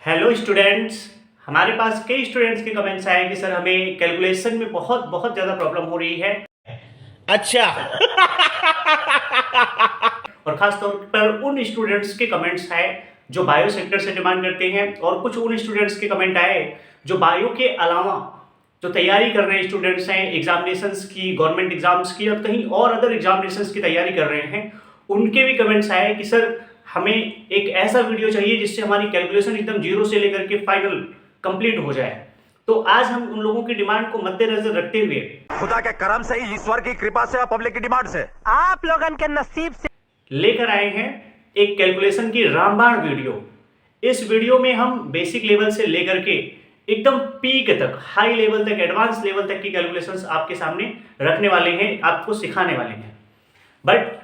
Hello students. हमारे पास कई students के कमेंट्स आए कि सर हमें कैलकुलेशन में बहुत बहुत ज़्यादा प्रॉब्लम हो रही है। अच्छा। और ख़ास तौर पर उन स्टूडेंट्स के कमेंट्स आए जो बायो सेक्टर से डिमांड करते हैं, और कुछ उन स्टूडेंट्स के कमेंट आए जो बायो के अलावा जो तैयारी कर रहे हैं स्टूडेंट्स हैं एग्जामिनेशंस की, गवर्नमेंट एग्जाम्स की, और कहीं और अदर एग्जामिनेशंस की तैयारी कर रहे हैं। उनके भी कमेंट्स आए कि सर हमें एक ऐसा वीडियो चाहिए जिससे हमारी कैलकुलेशन एकदम जीरो से लेकर के फाइनल कंप्लीट हो जाए। तो आज हम उन लोगों की डिमांड को मद्देनजर रखते हुए, खुदा के करम से, ईश्वर की कृपा से और पब्लिक की डिमांड से, आप लोगन के नसीब से लेकर आए हैं एक कैलकुलेशन की रामबाण वीडियो। इस वीडियो में हम बेसिक लेवल से लेकर के एकदम पीक तक, हाई लेवल तक, एडवांस लेवल तक की कैलकुलेशंस आपके सामने रखने वाले हैं, आपको सिखाने वाले हैं। बट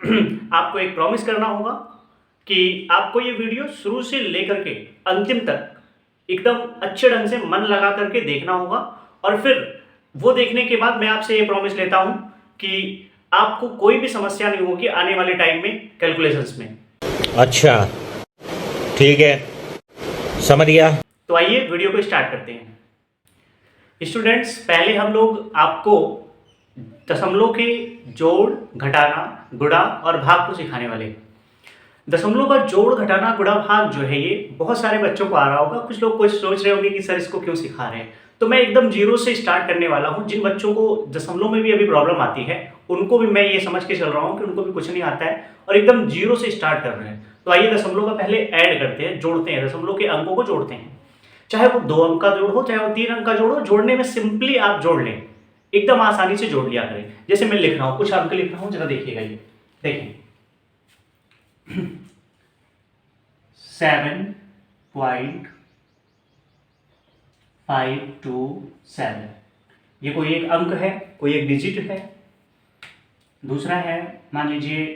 आपको एक प्रॉमिस करना होगा कि आपको ये वीडियो शुरू से लेकर के अंतिम तक एकदम अच्छे ढंग से मन लगा करके देखना होगा। और फिर वो देखने के बाद मैं आपसे ये प्रॉमिस लेता हूं कि आपको कोई भी समस्या नहीं होगी आने वाले टाइम में कैलकुलेशंस में। अच्छा, ठीक है, समझ गया। तो आइए वीडियो को स्टार्ट करते हैं। स्टूडेंट्स, पहले हम लोग आपको दशमलव के जोड़, घटाना, गुणा और भाग को सिखाने वाले हैं। दशमलव का जोड़, घटाना, गुणा, भाग जो है ये बहुत सारे बच्चों को आ रहा होगा। कुछ लोग कुछ सोच रहे होंगे कि सर इसको क्यों सिखा रहे हैं। तो मैं एकदम जीरो से स्टार्ट करने वाला हूं। जिन बच्चों को दशमलव में भी अभी प्रॉब्लम आती है उनको भी मैं ये समझ के चल रहा हूं कि उनको भी कुछ नहीं आता है और एकदम जीरो से स्टार्ट कर रहे हैं। तो आइए दशमलव का पहले ऐड करते हैं, जोड़ते हैं, दशमलव के अंकों को जोड़ते हैं। चाहे वो 2 अंक का जोड़ हो, चाहे वो 3 अंक का जोड़ हो, जोड़ने में सिंपली आप जोड़ लें, एकदम आसानी से जोड़ लिया करें। जैसे मैं लिख रहा हूं, कुछ अंक लिख रहा हूं, जरा देखिएगा। ये देखें 7.527, ये कोई एक अंक है, कोई एक डिजिट है। दूसरा है मान लीजिए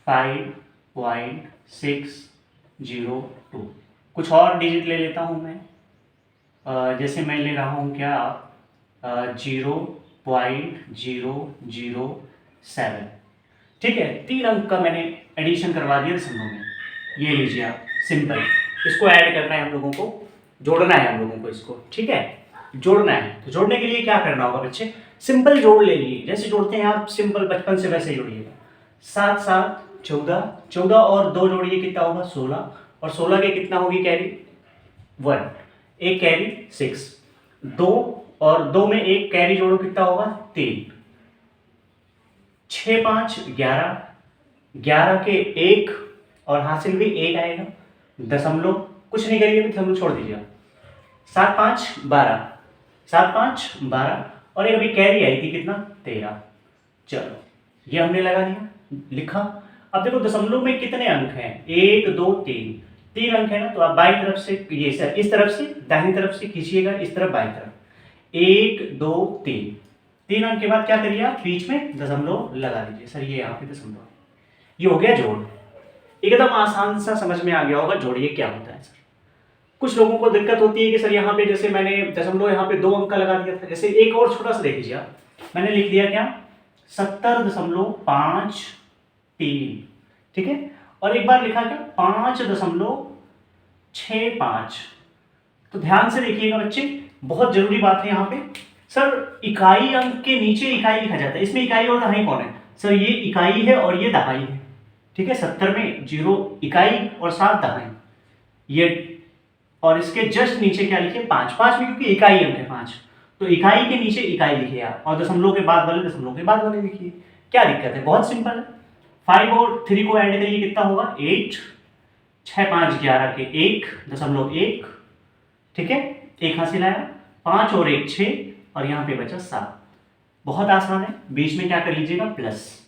5.602, कुछ और डिजिट ले लेता हूं मैं। जैसे मैं ले रहा हूं क्या 0.007। ठीक है, 3 अंक का मैंने एडिशन करवा दिया दशमलव में। ये लीजिए आप, सिंपल। इसको ऐड करना है हम लोगों को, जोड़ना है हम लोगों को इसको। ठीक है, जोड़ना है। तो जोड़ने के लिए क्या करना होगा बच्चे, सिंपल जोड़ ले लिए। जैसे जोड़ते हैं आप सिंपल बचपन से, वैसे जोड़िएगा। 7 7 14, 14 और 2 जोड़िए, कितना होगा 16, और 16 के कितना होगी कैरी 1, एक कैरी 6, 2 और 2 में एक कैरी जोड़ो, कितना होगा 3, 6 5 11, 11 के 1 और हासिल भी 1 आएगा। दशमलव कुछ नहीं करिए, दशमलव छोड़ दीजिएगा। 7 5 12, 7 5 12, और एक अभी कैरी आई थी कितना 13। चलो ये हमने लगा दिया, लिखा। अब देखो दशमलव में कितने अंक हैं, 1 2 3 अंक है ना। तो आप बाईं तरफ से, ये सर इस तरफ से, दाहिनी तरफ से खींचिएगा, इस तरफ बाईं तरफ। 1 2 3 अंक के बाद क्या करिए आप, बीच में दशमलव लगा दीजिए। सर ये यहाँ पे दशमलव, ये हो गया जोड़। एकदम आसान सा समझ में आ गया होगा जोड़िए क्या होता है। सर कुछ लोगों को दिक्कत होती है कि सर यहाँ पे जैसे मैंने दशमलव यहाँ पे 2 अंक का लगा दिया था। जैसे एक और छोटा सा देख लीजिए आप, मैंने लिख दिया क्या 70.53। ठीक है, और एक बार लिखा क्या 5.65। तो ध्यान से देखिएगा बच्चे, बहुत जरूरी बात है यहाँ पे। सर इकाई अंक के नीचे इकाई लिखा जाता है, इसमें इकाई और दहाई कौन है? सर ये इकाई है और ये दहाई है। ठीक है, 70 में 0 इकाई और 7 दहाई, ये। और इसके जस्ट नीचे क्या लिखे 5, 5 में क्योंकि इकाई अंक है 5, तो इकाई के नीचे इकाई लिखिए आप, और दशमलव के बाद वाले दशमलव के बाद वाले लिखिए। क्या दिक्कत है, बहुत सिंपल है। 5 और 3 को ऐड करिए, कितना होगा 8, 6 5 11 के 1.1। ठीक है, एक हासिल आया, 5 और 1 6, और यहाँ पे बचा 7। बहुत आसान है, बीच में क्या कर लीजिएगा प्लस।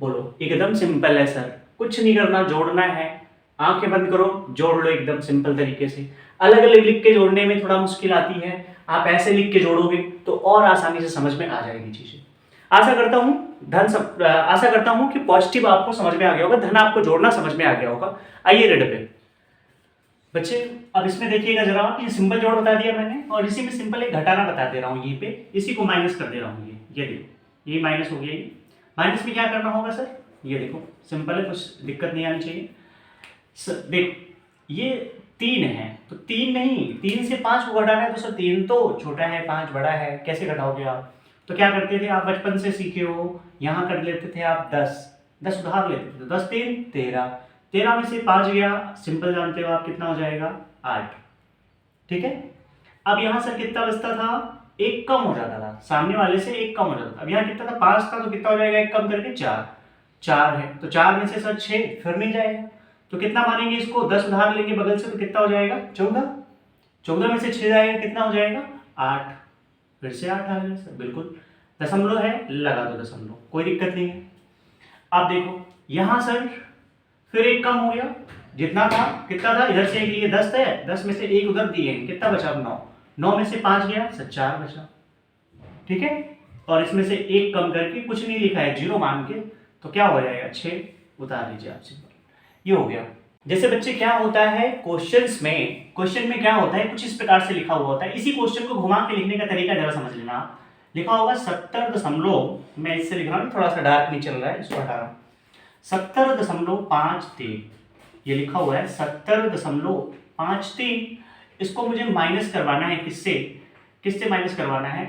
बोलो, एकदम सिंपल है सर, कुछ नहीं करना, जोड़ना है। आंखें बंद करो, जोड़ लो एकदम सिंपल तरीके से। अलग अलग लिख के जोड़ने में थोड़ा मुश्किल आती है, आप ऐसे लिख के जोड़ोगे तो और आसानी से समझ में आ जाएगी चीजें। आशा करता हूं कि पॉजिटिव आपको समझ में आ गया होगा, धन आपको जोड़ना समझ में आ गया होगा। आइए रेड पे बच्चे, अब इसमें देखिएगा जरा, ये सिंपल जोड़ बता दिया मैंने, और इसी में सिंपल एक घटाना बता दे रहा हूँ। ये पे इसी को माइनस कर दे रहा हूँ। ये देखो, ये माइनस हो गया। ये माइनस में क्या करना होगा सर, ये देखो सिंपल है, कुछ दिक्कत नहीं आनी चाहिए। देखो ये 3 है तो 3 नहीं, 3 से 5 को घटाना है तो सर 3 तो छोटा है 5 बड़ा है, कैसे घटाओगे आप? तो क्या करते थे आप, बचपन से सीखे हो, यहाँ कर लेते थे आप 10 उधार लेते थे तो 10 3 13, 13 में से 5 गया, सिंपल जानते हो आप कितना हो जाएगा 8। ठीक है, अब यहाँ सर कितना बचता था, एक कम हो जाता था, सामने वाले से एक कम हो जाता था। अब यहाँ कितना था 5 था तो कितना हो जाएगा, एक कम करके 4 है तो 4 में से सर 6 फिर नहीं जाएगा तो कितना मानेंगे इसको, 10 उधार लेंगे बगल से तो कितना हो जाएगा 14 में से 6 जाएगा कितना हो जाएगा 8, फिर से 8 आ गया सर, बिल्कुल दशमलव है लगा दो दशमलव, कोई दिक्कत नहीं है। अब देखो यहाँ सर फिर एक कम हो गया, जितना था कितना था, इधर से एक लिए 10 है, 10 में से एक उधर दिए हैं, कितना बचा 9 में से 5 गया सर 4 बचा। ठीक है, और इसमें से एक कम करके कुछ नहीं लिखा है 0 मान के तो क्या हो जाएगा 6, उतार लीजिए आप सिंपल, ये हो गया। जैसे बच्चे क्या होता है क्वेश्चन में क्या होता है, कुछ इस प्रकार से लिखा हुआ होता है, इसी क्वेश्चन को घुमा के लिखने का तरीका जरा समझ लेना आप। लिखा होगा 70 दशमलव, मैं इससे लिख रहा हूँ थोड़ा सा डार्क नहीं चल रहा है, इसको हटा रहा हूँ, 70.53 ये लिखा हुआ है 70.53, इसको मुझे माइनस करवाना है किससे माइनस करवाना है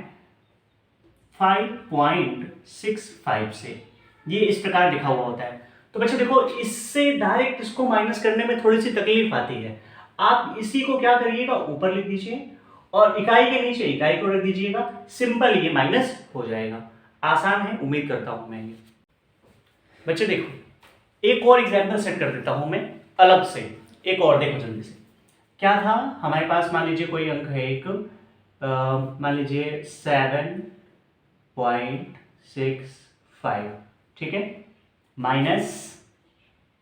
5.65 से, ये इस प्रकार लिखा हुआ होता है। तो बच्चों देखो इससे डायरेक्ट इसको माइनस करने में थोड़ी सी तकलीफ आती है, आप इसी को क्या करिएगा ऊपर लिख दीजिए और इकाई के नीचे इकाई को रख दीजिएगा, सिंपल ये माइनस हो जाएगा। आसान है, उम्मीद करता हूं मैं ये। बच्चे देखो एक और एग्जाम्पल सेट कर देता हूं मैं अलग से, एक और देखो जल्दी से। क्या था हमारे पास, मान लीजिए कोई अंक है एक, मान लीजिए 7.65, ठीक है, माइनस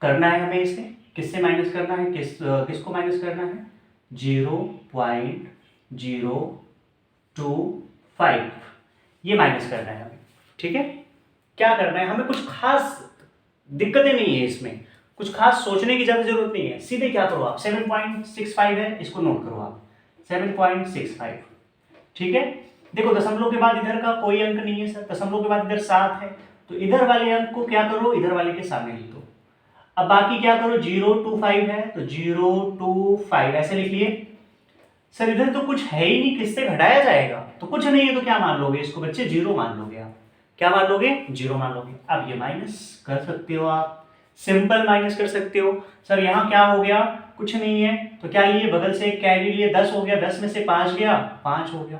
करना है हमें इसे, किससे माइनस करना है, किसको माइनस करना है 0.025, ये माइनस करना है हमें। ठीक है, क्या करना है हमें, कुछ खास दिक्कतें नहीं है इसमें, कुछ खास सोचने की ज़्यादा जरूरत नहीं है, सीधे क्या करो आप 7.65 है, इसको नोट करो आप 7.65। ठीक है, देखो दशमलव के बाद इधर का कोई अंक नहीं है सर, दशमलव के बाद इधर 7 है तो इधर वाले अंक को क्या करो इधर वाले के सामने लिख दो। अब बाकी क्या करो 0.25 है तो 0.25 ऐसे लिख लिए। सर इधर तो कुछ है ही नहीं, किससे घटाया जाएगा, तो कुछ नहीं है तो क्या मान लोगे इसको बच्चे, 0 मान लोगे आप, क्या मान लोगे 0 मान लोगे। अब ये माइनस कर सकते हो आप, सिंपल माइनस कर सकते हो। सर यहाँ क्या हो गया, कुछ नहीं है तो क्या लिए बगल से एक कैरी लिए, 10 हो गया, 10 में से 5 गया 5 हो गया,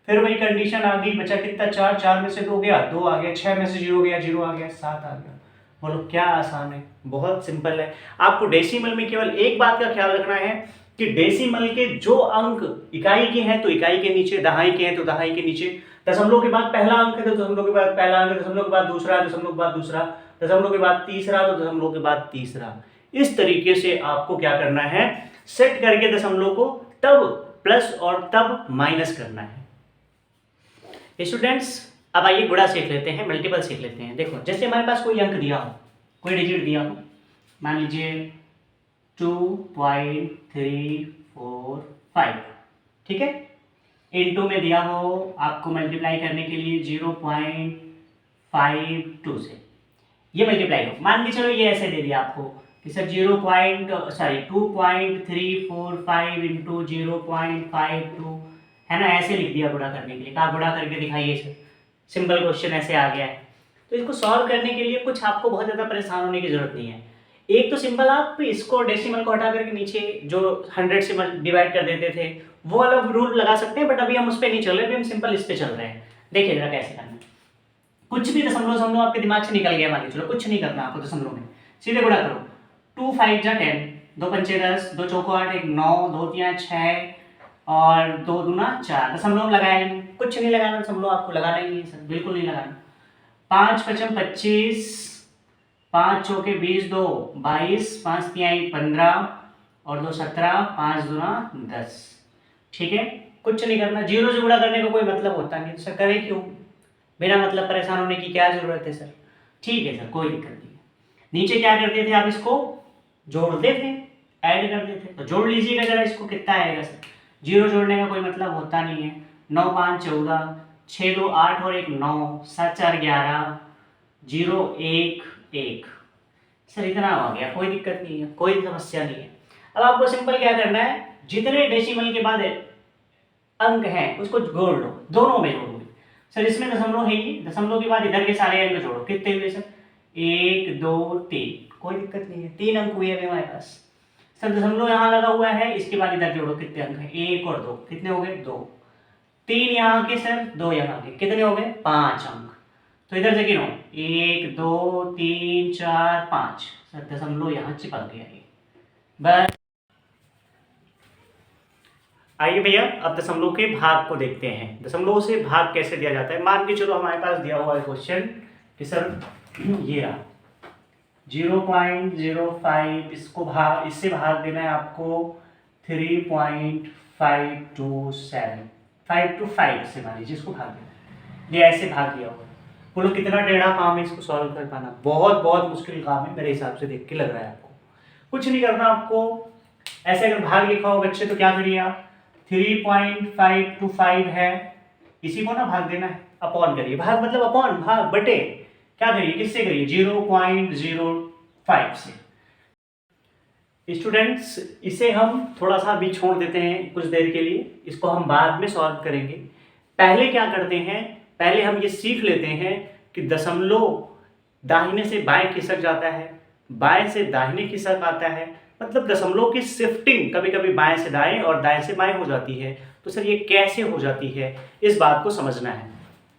फिर वही कंडीशन आ गई, बचा कितना 4, 4 में से 2 गया 2 आ गया, 6 में से 0 गया 0 आ गया, 7 आ गया। बोलो क्या आसान है, बहुत सिंपल है। आपको डेसिमल में केवल एक बात का ख्याल रखना है कि डेसिमल के जो अंक इकाई के हैं तो इकाई के नीचे, दहाई के हैं तो दहाई के नीचे, दशमलव के बाद पहला अंक है तो दशमलव के बाद पहला अंक, दशमलव के बाद दूसरा, दशमलव के बाद दूसरा, दशमलव के बाद तीसरा तो दशमलव के बाद तीसरा। इस तरीके से आपको क्या करना है, सेट करके दशमलव को तब प्लस और तब माइनस करना है। स्टूडेंट्स अब आइए गुणा सीख लेते हैं, मल्टीपल सीख लेते हैं। देखो जैसे हमारे पास कोई अंक दिया हो, कोई डिजिट दिया हो, मान लीजिए 2.345, ठीक है, इनटू में दिया हो आपको मल्टीप्लाई करने के लिए 0.52 से, ये मल्टीप्लाई हो, मान के चलो ये ऐसे दे दिया आपको कि सर 2.345 इंटू 0.52 है ना, ऐसे लिख दिया गुणा करने के लिए, कहा गुणा करके दिखाइए सर, सिंपल क्वेश्चन ऐसे आ गया है। तो इसको सॉल्व करने के लिए कुछ आपको बहुत ज़्यादा परेशान होने की जरूरत नहीं है। एक तो सिंपल आप इसको डेसिमल को हटा करके नीचे जो 100 से डिवाइड कर देते थे वो वाला रूल लगा सकते हैं, बट अभी हम उस पर नहीं चल रहे, अभी हम सिंपल इस पे चल रहे हैं। देखिए जरा कैसे करना है, कुछ भी दशमलव आपके दिमाग से निकल गया, मान लीजिए चलो कुछ नहीं करना आपको दशमलव में, सीधे गुणा करो, 2 5 जा 10, 2 पंचे 10, 2 चौको 8, 1 9, 2 3 6 और 2 दूना 4, दशमलव लगाया नहीं, कुछ नहीं लगाना, दशमलव आपको लगाना ही नहीं है सर, बिल्कुल नहीं लगाना। 5 5 25, 5 चौके 20, 2 22, 5 3 15 और 2 17, 5 दूना 10, ठीक है, कुछ नहीं करना। जीरो से गुणा करने का कोई मतलब होता नहीं, तो सर करें क्यों, बिना मतलब परेशान होने की क्या जरूरत है सर। ठीक है सर, कोई दिक्कत नहीं है। नीचे क्या करते थे आप, इसको जोड़ते थे, ऐड करते थे, तो जोड़ लीजिएगा जरा इसको, कितना आएगा सर, जीरो जोड़ने का कोई मतलब होता नहीं है। 9 5 14, 6 2 8 और 1 9, 7 4 11, 0 1 1, सर इतना आ गया, कोई दिक्कत नहीं है, कोई समस्या नहीं है। अब आपको सिंपल क्या करना है, जितने डेसिमल के बाद अंक हैं उसको जोड़ लो, दोनों में जोड़ोगे। सर इसमें दशमलव है, ये दशमलव के बाद इधर के सारे अंक जोड़ो, कितने हुए सर, 1 2 3, कोई दिक्कत नहीं है, 3 अंक हुए अभी हमारे पास। सर दशमलव यहाँ लगा हुआ है, इसके बाद इधर जोड़ो, कितने अंक हैं, 1 और 2, कितने हो गए 2, 3 यहाँ के सर, 2 यहाँ के, कितने हो गए 5 अंक। तो इधर से गिनो, 1 2 3 4 5, सर दशमलव यहाँ चिपक गया ये बस। आइए भैया अब दशमलव के भाग को देखते हैं, दशमलव से भाग कैसे दिया जाता है। मान के चलो हमारे पास दिया हुआ है क्वेश्चन कि सर ये रहा 0.05, इसको भाग, इससे भाग देना है आपको 3.527, 5 to 5 से मान लीजिए इसको भाग देना है, ये ऐसे भाग दिया हुआ है। बोलो कितना टेढ़ा काम है इसको सॉल्व कर पाना, बहुत बहुत मुश्किल काम है मेरे हिसाब से, देख के लग रहा है आपको। कुछ नहीं करना आपको, ऐसे अगर भाग लिखा हो बच्चे तो क्या करिए आप, 3.525 है, इसी को ना भाग देना है, अपॉन करिए, भाग मतलब अपॉन, भाग बटे, क्या करिए किससे करिए 0.05 से। स्टूडेंट्स इसे हम थोड़ा सा अभी छोड़ देते हैं कुछ देर के लिए, इसको हम बाद में सॉल्व करेंगे। पहले क्या करते हैं, पहले हम ये सीख लेते हैं कि दशमलव दाहिने से बाएं खिसक जाता है, बाएं से दाहिने खिसक आता है, मतलब दशमलव की शिफ्टिंग कभी कभी बाएं से दाएं और दाएं से बाएं हो जाती है। तो सर ये कैसे हो जाती है, इस बात को समझना है।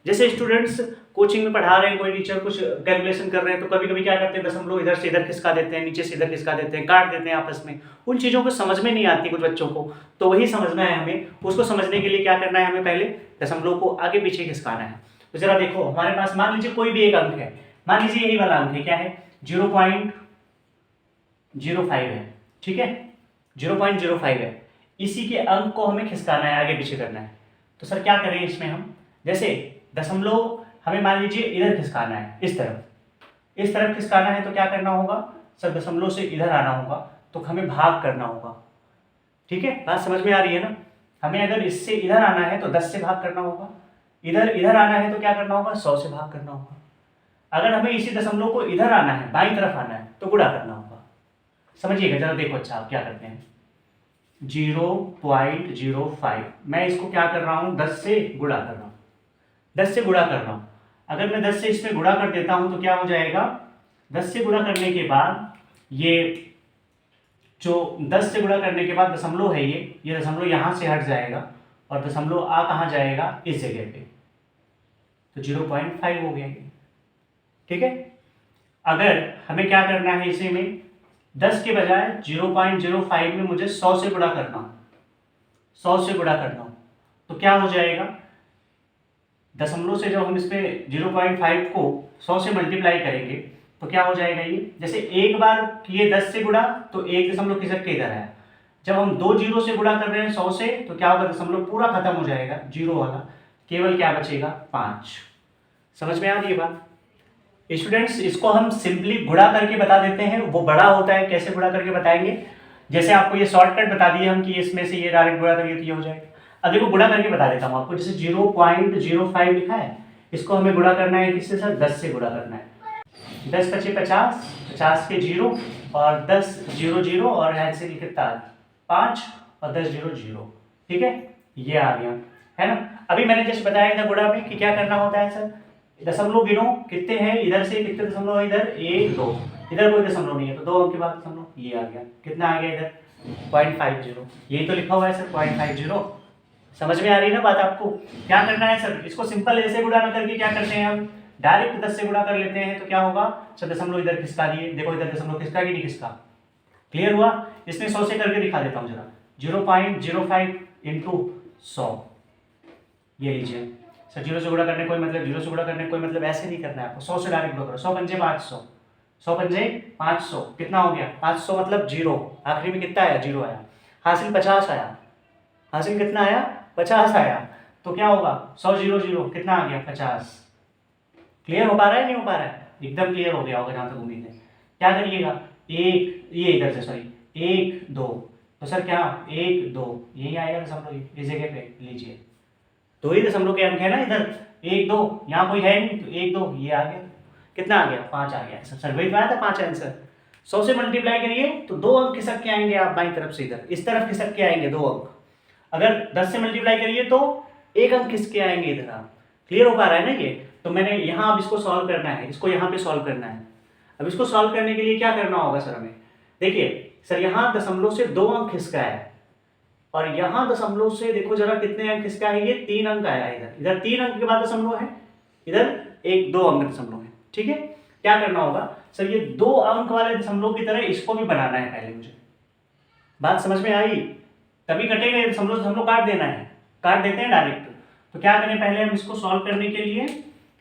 जैसे स्टूडेंट्स कोचिंग में पढ़ा रहे हैं, कोई टीचर कुछ कैलकुलेशन कर रहे हैं, तो कभी कभी क्या करते हैं दशमलव इधर से इधर खिसका देते हैं, नीचे से इधर खिसका देते हैं, काट देते हैं आपस में, उन चीज़ों को समझ में नहीं आती कुछ बच्चों को, तो वही समझना है हमें। उसको समझने के लिए क्या करना है, हमें पहले दशमलव को आगे पीछे खिसकाना है। तो जरा देखो हमारे पास मान लीजिए कोई भी एक अंक है, मान लीजिए यही वाला अंक है, क्या है 0.05 है, ठीक है 0.05 है, इसी के अंक को हमें खिसकाना है, आगे पीछे करना है। तो सर क्या करें इसमें हम, जैसे दशमलव हमें मान लीजिए इधर खिसकाना है, इस तरफ खिसकाना है, तो क्या करना होगा सर, दशमलव से इधर आना होगा, तो हमें भाग करना होगा, ठीक है, बात समझ में आ रही है ना। हमें अगर इससे इधर आना है तो 10 से भाग करना होगा, इधर आना है तो क्या करना होगा 100 से भाग करना होगा। अगर हमें इसी दशमलव को इधर आना है, बाईं तरफ आना है, तो गुणा करना होगा। समझिएगा जरा, देखो अच्छा आप क्या करते हैं, 0.05 मैं इसको क्या कर रहा हूँ 10 से गुणा कर रहा हूँ, 10 से गुणा कर रहा हूँ। अगर मैं 10 से इसमें गुणा कर देता हूँ तो क्या हो जाएगा, 10 से गुणा करने के बाद ये जो 10 से गुणा करने के बाद दशमलव है, ये दशमलव यहाँ से हट जाएगा और दशमलव आ कहाँ जाएगा, इस जगह पे, तो 0.5 हो गया, ठीक है। अगर हमें क्या करना है, इसे में 10 के बजाय 0.05 में मुझे 100 से गुणा करना हो, 100 से गुणा करना हो, तो क्या हो जाएगा, दशमलव से जब हम इस पे 0.5 को 100 से मल्टीप्लाई करेंगे तो क्या हो जाएगा, ये जैसे एक बार किए 10 से गुणा तो एक दशमलव खिसक के इधर आया, जब हम 2 जीरो से गुणा कर रहे हैं 100 से, तो क्या होगा, दशमलव पूरा खत्म हो जाएगा, जीरो वाला, केवल क्या बचेगा 5। समझ में आ रही है बात स्टूडेंट्स। इसको हम सिंपली गुणा करके बता देते हैं, वो बड़ा होता है, कैसे गुणा करके बताएंगे, जैसे आपको ये शॉर्टकट बता दिए हम कि इसमें से ये डायरेक्ट गुणा करिए तो ये हो जाएगा। अब देखो गुणा करके बता देता हूँ आपको, जैसे 0.05 लिखा है, इसको हमें गुणा करना है किससे सर, 10 से गुणा करना है, 10 पचे 50, 50 के 0 और 10 0 0 और यहाँ से कितना 5 और 10 0 0, ठीक है, ये आ गया है ना। अभी मैंने जस्ट बताया था गुणा में कि क्या करना होता है सर, दशमलव गिनो कितने हैं, इधर से कितने दशमलव है, इधर 1 2, इधर कोई दशमलव नहीं है तो 2 अंक के बाद दशमलव, ये आ गया, कितना आ गया इधर 0.50, यही तो लिखा हुआ है सर 0.50। समझ में आ रही है ना बात आपको। क्या करना है सर, इसको सिंपल ऐसे गुणा न करके क्या करते हैं हम, डायरेक्ट 10 से गुणा कर लेते हैं, तो क्या होगा सर, दशमलव इधर खिसका दिए, देखो इधर दशमलव खिसका कि नहीं खिसका, क्लियर हुआ। इसमें 100 से करके दिखा देता हूँ जरा, 0.05 इंटू 100, ये लीजिए सर, 0 से गुणा करने कोई मतलब, 0 से गुणा करने कोई मतलब ऐसे नहीं करना है आपको, 100 से डायरेक्ट गुणा करो, 100 पंजे 500, 100 पंजे 500, कितना हो गया 500 मतलब 0, आखिरी में कितना आया 0 आया, हासिल 50 आया, हासिल कितना आया 50 आया, तो क्या होगा 100 0 0 कितना आ गया 50। क्लियर हो पा रहा है नहीं हो पा रहा है, एकदम क्लियर हो गया होगा जहाँ तक उम्मीद है। क्या करिएगा, एक ये इधर से सॉरी 1 2, तो सर क्या 1 2 यही आएगा दशमलव, इस जगह पे लीजिए, 2 ही दशमलव के अंक है ना इधर, 1 2, यहाँ कोई है नहीं तो 1 2 ये आ गया, कितना आ गया 5 आ गया सर, वही तो आया था 5 आंसर। 100 से मल्टीप्लाई करिए तो 2 अंक खिसक के आएंगे आप बाईं तरफ से, इधर इस तरफ खिसक के आएंगे 2 अंक। अगर 10 से मल्टीप्लाई करिए तो 1 अंक खिसक के आएंगे इधर। आप क्लियर हो पा रहा है ना ये? तो मैंने यहाँ अब इसको सॉल्व करना है, इसको यहाँ पे सॉल्व करना है। अब इसको सॉल्व करने के लिए क्या करना होगा सर हमें? देखिए सर यहाँ दशमलव से 2 अंक खिसका है और यहाँ दशमलव से देखो जरा कितने अंक खिसका है, ये 3 अंक आया है इधर। इधर 3 अंक के बाद दशमलव है, इधर 1-2 अंक दशमलव है। ठीक है, क्या करना होगा सर? ये 2 अंक वाले दशमलव की तरह इसको भी बनाना है पहले मुझे। बात समझ में आई? तभी कटेगा, दशमलव दशमलव काट देना है, काट देते हैं डायरेक्ट। तो क्या करें पहले हम इसको सॉल्व करने के लिए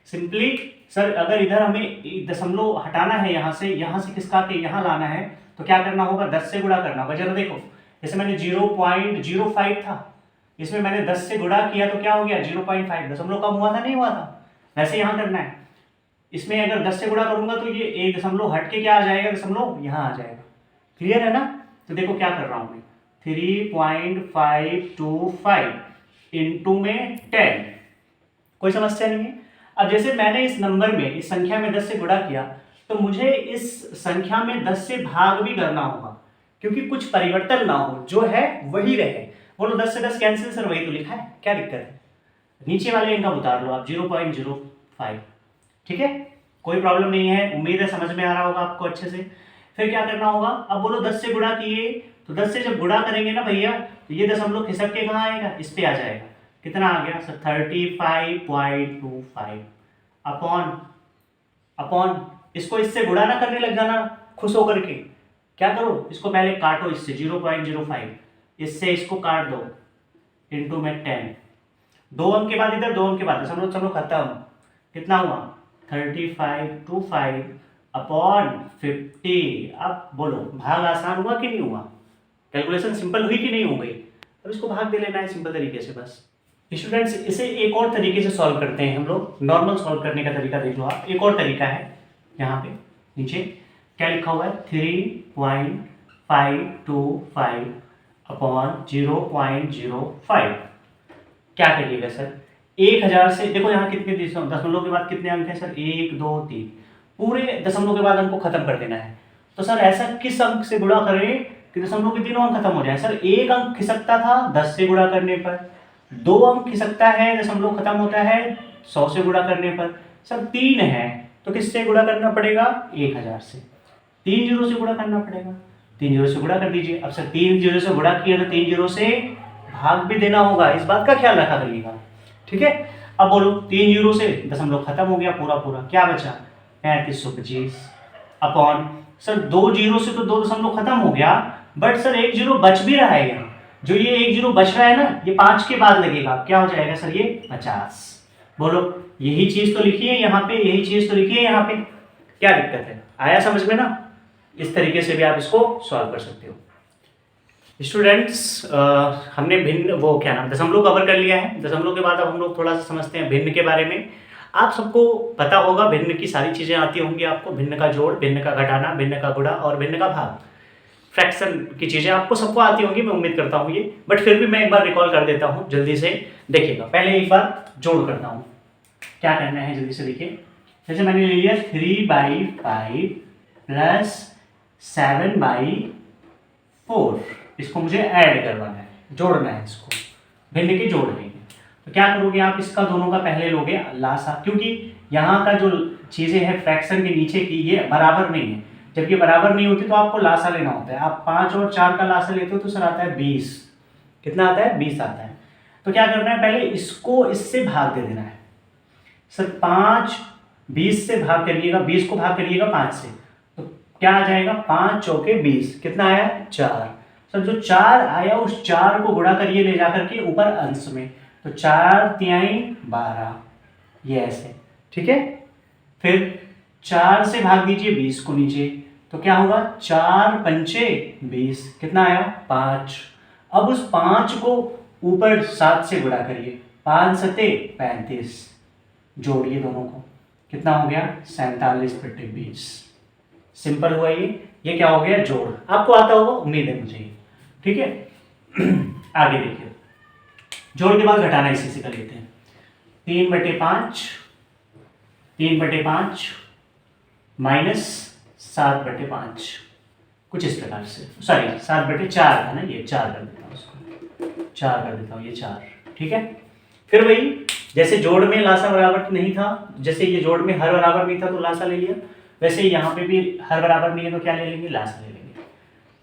सिंपली सर अगर इधर हमें दशमलव हटाना है यहाँ से खिसका के यहाँ लाना है तो क्या करना होगा? 10 से गुणा करना होगा। जरा देखो जैसे मैंने 0.05 था, इसमें मैंने 10 से गुणा किया तो क्या हो गया? 0.5। दशमलव कम हुआ था नहीं हुआ था? वैसे यहाँ करना है। इसमें अगर 10 से गुणा करूंगा तो ये 1 दशमलव हट के क्या आ जाएगा? दशमलव यहाँ आ जाएगा। क्लियर है ना? तो देखो क्या कर रहा हूँ मैं, 3.525 इंटू में 10, कोई समस्या नहीं है। अब जैसे मैंने इस नंबर में, इस संख्या में 10 से गुणा किया तो मुझे इस संख्या में 10 से भाग भी करना होगा क्योंकि कुछ परिवर्तन ना हो, जो है वही रहे। बोलो 10 से 10 कैंसिल सर, वही तो लिखा है, क्या दिक्कत है? नीचे वाले इनका उतार लो आप 0.05। ठीक है, कोई प्रॉब्लम नहीं है, उम्मीद है समझ में आ रहा होगा आपको अच्छे से। फिर क्या करना होगा? अब बोलो 10 से गुणा किए तो 10 से जब गुणा करेंगे ना भैया तो ये दशमलव खिसक के कहाँ आएगा? इस पे आ जाएगा। कितना आ गया सर? 35.25 अपॉन इसको इससे गुणा ना करने लग जाना खुश होकर के। क्या करो? इसको पहले काटो इससे 0.05, इससे इसको काट दो इंटू में 10। 2 अंक के बाद इधर, 2 अंक के बाद दशमलव दशमलव खत्म। कितना हुआ? 35.25 अपॉन 50। अब बोलो भाग आसान हुआ कि नहीं हुआ? कैलकुलेशन सिंपल हुई कि नहीं हो गई? अब इसको भाग दे लेना है सिंपल तरीके से बस। स्टूडेंट्स इसे एक और तरीके से सॉल्व करते हैं हम लोग। नॉर्मल सॉल्व करने का तरीका देख लो आप। एक और तरीका है, यहाँ पे नीचे क्या लिखा हुआ है? 3.525 अपॉन 0.05। क्या करिएगा सर? 1000 से देखो यहाँ कितने दशमलव के बाद कितने अंक है सर? 1 2 3, पूरे दशमलव के बाद अंक को खत्म कर देना है। तो सर ऐसा किस अंक से गुणा करें कि दशमलव के तीनों अंक खत्म हो जाए? सर 1 अंक खिसकता था 10 से गुणा करने पर, 2 अंक खिसकता है दशमलव खत्म होता है 100 से गुणा करने पर, सर 3 है तो किससे गुणा करना पड़ेगा? 1000 से। 3 जीरो से गुणा करना पड़ेगा। 3 जीरो से गुणा कर दीजिए। अब सर 3 जीरो से गुणा किया तो 3 जीरो से भाग भी देना होगा, इस बात का ख्याल रखा करिएगा। ठीक है, अब बोलो 3 जीरो से दशमलव खत्म हो गया पूरा पूरा, क्या बचा? 3525 अपॉन सर 2 जीरो से तो 2 दशमलव खत्म हो गया, बट सर 1 जीरो बच भी रहा है यहाँ। जो ये 1 जीरो बच रहा है ना, ये 5 के बाद लगेगा, क्या हो जाएगा सर? ये 50। बोलो यही चीज तो लिखी है यहाँ पे, यही चीज तो लिखी है यहाँ पे, क्या दिक्कत है? आया समझ में ना? इस तरीके से भी आप इसको सॉल्व कर सकते हो। स्टूडेंट्स हमने भिन्न वो क्या नाम दशमलव कवर कर लिया है। दशमलव के बाद अब हम लोग थोड़ा सा समझते हैं भिन्न के बारे में। आप सबको पता होगा भिन्न की सारी चीज़ें आती होंगी आपको, भिन्न का जोड़, भिन्न का घटाना, भिन्न का गुणा और भिन्न का भाग, फ्रैक्शन की चीज़ें आपको सबको आती होंगी, मैं उम्मीद करता हूँ ये। बट फिर भी मैं एक बार रिकॉल कर देता हूँ जल्दी से, देखिएगा। पहले एक बार जोड़ करता हूँ, क्या करना है जल्दी से देखिए। जैसे मैंने ले लिया 3/5 प्लस 7/4, इसको मुझे ऐड करवाना है, जोड़ना है इसको, भिन्न के जोड़ लेंगे। तो क्या करोगे आप? इसका दोनों का पहले लोगे लासा, क्योंकि यहाँ का जो चीज़ें हैं फ्रैक्शन के नीचे की ये बराबर नहीं है। जब ये बराबर नहीं होती तो आपको लासा लेना होता है। आप 5 और 4 का लासा लेते हो तो सर आता है 20। कितना आता है? 20 आता है। तो क्या करना है? पहले इसको इससे भाग दे देना है सर। 5 20 से भाग करिएगा, 20 को भाग करिएगा 5 से, तो क्या आ जाएगा? 5 चौके 20। कितना आया? 4। सर जो 4 आया उस 4 को गुणा करिए ले जाकर के ऊपर अंश में, तो 4 तिहाई 12, ये ऐसे। ठीक है, फिर 4 से भाग दीजिए 20 को नीचे, तो क्या होगा? 4 पंचे 20, कितना आया? 5। अब उस 5 को ऊपर 7 से गुणा करिए, 5 सते 35, जोड़िए दोनों को, कितना हो गया? 47/20। सिंपल हुआ ये क्या हो गया? जोड़। आपको आता होगा उम्मीद है मुझे, ठीक है। आगे देखिए, जोड़ के बाद घटाना इसी से कर लेते हैं। 3/5 माइनस 7/5, कुछ इस प्रकार से, सॉरी 7/4 था ना, ये 4 कर देता हूँ उसको, 4 कर देता हूँ, ये 4, ठीक है। फिर वही जैसे जोड़ में लासा बराबर नहीं था, जैसे ये जोड़ में हर बराबर नहीं था तो लासा ले लिया, वैसे यहाँ पे भी हर बराबर नहीं है तो क्या ले लेंगे, लासा ले लेंगे।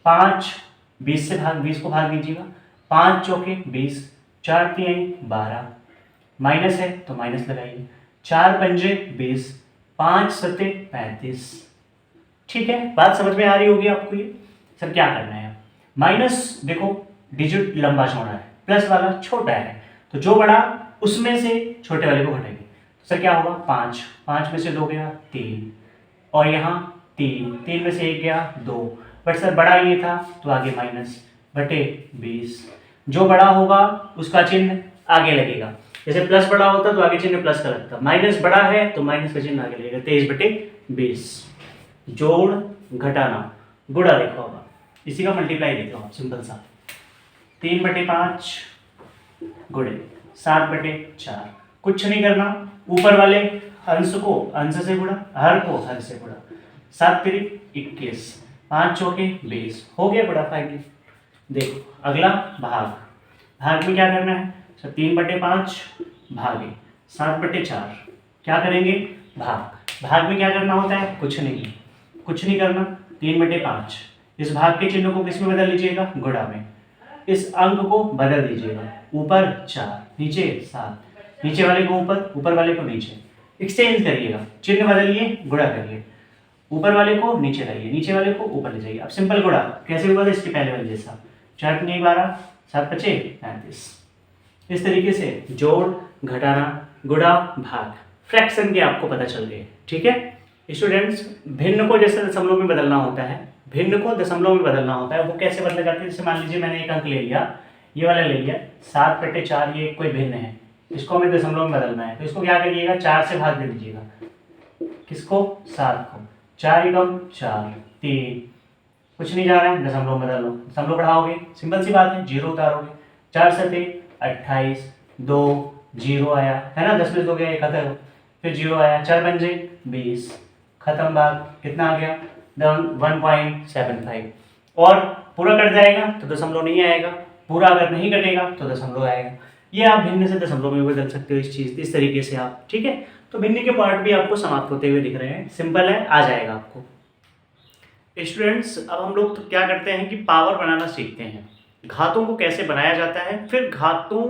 5 20 से भाग, 20 को भाग दीजिएगा, 5 चौके 20, 4 तिहाई 12, माइनस है तो माइनस लगाइए, 4 पंजे 20, 5 सते 35, ठीक है। बात समझ में आ रही होगी आपको ये। सर क्या करना है, माइनस देखो डिजिट लंबा चौड़ा है, प्लस वाला छोटा है, तो जो बड़ा उसमें से छोटे वाले को घटाएंगे, तो सर क्या होगा, 5, 5 में से 2 गया 3, और यहाँ 3, 3 में से 1 गया 2, बट सर बड़ा ये था तो आगे माइनस बटे 20, जो बड़ा होगा उसका चिन्ह आगे लगेगा, जैसे प्लस बड़ा होता तो आगे चिन्ह प्लस का लगता, माइनस बड़ा है तो माइनस का चिन्ह आगे लगेगा, 23/20। जोड़ घटाना गुणा देखा होगा, इसी का मल्टीप्लाई देखो आप, सिंपल सा, 3/5 गुणे 7/4, कुछ नहीं करना, ऊपर वाले अंश को अंश से गुणा, हर को हर से गुणा, 7 तिरिक 21, 5 चौके 20, हो गया बड़ा फाइनली। देखो अगला भाग, भाग में क्या करना है, 3/5 भागे 7/4, क्या करेंगे, भाग, भाग में क्या करना होता है, कुछ नहीं करना, 3/5, इस भाग के चिन्ह को किस में बदल लीजिएगा, गुणा में, इस अंक को बदल दीजिएगा, ऊपर 4 नीचे 7, नीचे वाले को ऊपर, ऊपर वाले को नीचे, एक्सचेंज करिएगा, चिन्ह बदलिए गुणा करिए, ऊपर वाले को नीचे लाइए, नीचे वाले को ऊपर ले जाइए। अब सिंपल गुणा कैसे हुआ था, इसके पहले वाले जैसा, 4 × 12, 7 × 5 35, इस तरीके से जोड़ घटाना गुणा भाग फ्रैक्शन के आपको पता चल गए, ठीक है स्टूडेंट्स। भिन्न को जैसे दशमलव में बदलना होता है, भिन्न को दशमलव में बदलना होता है, वो कैसे बदला जाता है, जैसे मान लीजिए मैंने एक अंक ले लिया, ये वाला ले लिया 7/4, ये कोई भिन्न है, इसको हमें दशमलव में बदलना है, तो इसको क्या करिएगा, 4 से भाग दे दीजिएगा, किसको, 7 को, 4 एकम 4, 3, कुछ नहीं जा रहा है, दशमलव बदल लो, दशमलव बढ़ाओगे, सिंपल सी बात है, 0 उतारोगे, 4 सते 28, 2 0 आया है ना, 10 में 2 गया 71, फिर 0 आया, 4 पंजे 20, खत्म बात, कितना आ गया 1.75, और पूरा कट जाएगा तो दशमलव नहीं आएगा, पूरा अगर नहीं कटेगा तो दशमलव आएगा। ये आप भिन्न से दशमलव में बदल सकते हो इस चीज़, इस तरीके से आप, ठीक है। तो भिन्न के पार्ट भी आपको समाप्त होते हुए दिख रहे हैं, सिंपल है, आ जाएगा आपको। स्टूडेंट्स अब हम लोग तो क्या करते हैं कि पावर बनाना सीखते हैं, घातों को कैसे बनाया जाता है, फिर घातों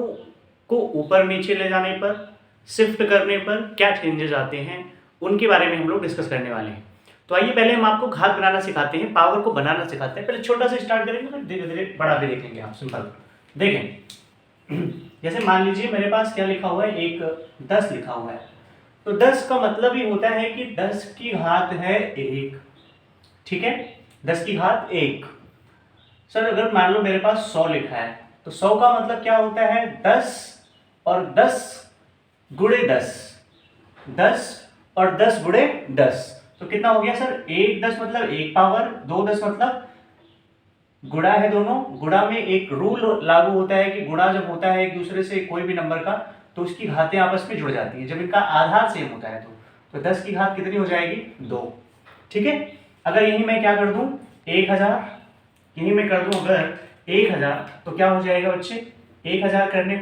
को ऊपर नीचे ले जाने पर, शिफ्ट करने पर क्या चेंजेस आते हैं, उनके बारे में हम लोग डिस्कस करने वाले हैं। तो आइए पहले हम आपको घात बनाना सिखाते हैं, पावर को बनाना सिखाते हैं। पहले छोटा सा स्टार्ट करेंगे, फिर धीरे धीरे बड़ा भी देखेंगे आप। सिंपल देखें, जैसे मान लीजिए मेरे पास क्या लिखा हुआ है, एक 10 लिखा हुआ है, तो 10 का मतलब ही होता है कि 10 की घात है 1, ठीक है, 10 की घात 1। सर अगर मान लो मेरे पास 100 लिखा है, तो 100 का मतलब क्या होता है, 10 और 10 गुणे 10, 10 और 10 गुणे 10, तो कितना हो गया सर, 1 10 मतलब 1 पावर, 2 10 मतलब गुणा है दोनों, गुणा में एक रूल लागू होता है कि गुणा जब होता है एक दूसरे से कोई भी नंबर का, तो उसकी घातें आपस में जुड़ जाती हैं, जब इनका आधार सेम होता है तो 10 की घात कितनी हो जाएगी, 2, ठीक है। अगर यही मैं क्या कर दूं 1000, यही मैं कर दूं अगर 1000, तो क्या हो जाएगा बच्चे, 1000 करने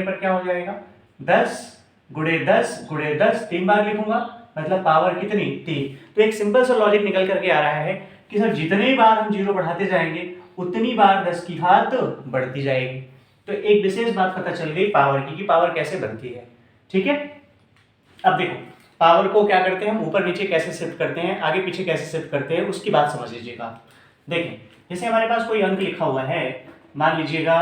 पर क्या हो जाएगा, 10 गुणे 10 गुणे 10, 3 बार लिखूंगा, मतलब पावर कितनी, 3। तो एक सिंपल सा लॉजिक निकल करके आ रहा है कि सर जितने बार हम 0 बढ़ाते जाएंगे उतनी बार 10 की घात बढ़ती जाएगी। तो एक विशेष बात पता चल गई पावर की, कि पावर कैसे बनती है, ठीक है। अब देखो पावर को क्या करते हैं हम, ऊपर नीचे कैसे शिफ्ट करते हैं, आगे पीछे कैसे शिफ्ट करते हैं, उसकी बात समझ लीजिएगा। देखें जैसे हमारे पास कोई अंक लिखा हुआ है, मान लीजिएगा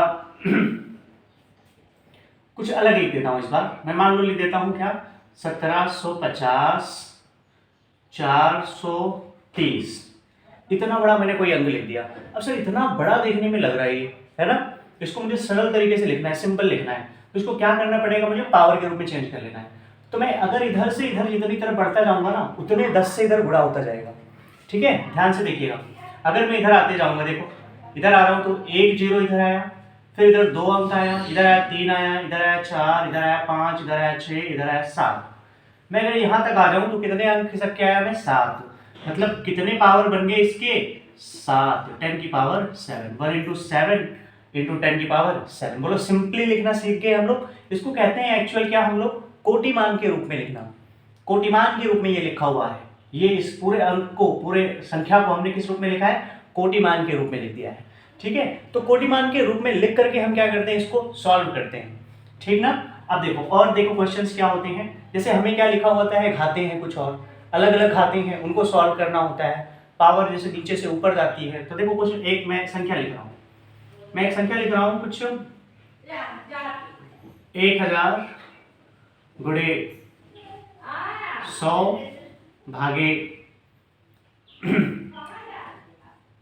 कुछ अलग लिख देता हूं, इस बार मैं मान लो लिख देता हूं क्या, 1750 430, इतना बड़ा मैंने कोई अंक लिख दिया। अब सर इतना बड़ा देखने में लग रहा है ये, है ना, इसको मुझे सरल तरीके से लिखना है, सिंपल लिखना है, तो इसको क्या करना पड़ेगा, मुझे पावर के रूप में चेंज कर लेना है। तो मैं अगर इधर से इधर जितनी तरफ बढ़ता जाऊंगा ना, उतने 10 से इधर गुणा होता जाएगा, ठीक है, ध्यान से देखिएगा। अगर मैं इधर आते जाऊंगा, देखो इधर आ रहा हूं तो 1 0 इधर आया, फिर इधर 2 अंक आया, इधर आया 3 आया, इधर आया 4, इधर आया 5, इधर आया 6, इधर आया 7। मैं अगर यहाँ तक आ जाऊं तो कितने अंक खिसक के आया मैं, 7। मतलब कितने पावर बन गए इसके 7, 10 की पावर 7, 1 इंटू 7 इंटू 10 की पावर 7। बोलो सिंपली लिखना सीख गए हम लोग। इसको कहते हैं एक्चुअल क्या हम लोग कोटिमान के रूप में लिखना। कोटिमान के रूप में ये लिखा हुआ है, ये इस पूरे अंक को, पूरे संख्या को हमने किस रूप में लिखा है, कोटिमान के रूप में लिख दिया है। ठीक है, तो कोटिमान के रूप में लिख करके हम क्या करते हैं, इसको सॉल्व करते हैं। ठीक ना। अब देखो और देखो क्वेश्चंस क्या होते हैं, जैसे हमें क्या लिखा होता है, घाते हैं कुछ और अलग अलग घाते हैं, उनको सॉल्व करना होता है। पावर जैसे नीचे से ऊपर जाती है, तो देखो कुछ एक मैं संख्या लिख रहा हूँ, मैं एक संख्या लिख रहा हूँ कुछ 1000 गुणे 100 भागे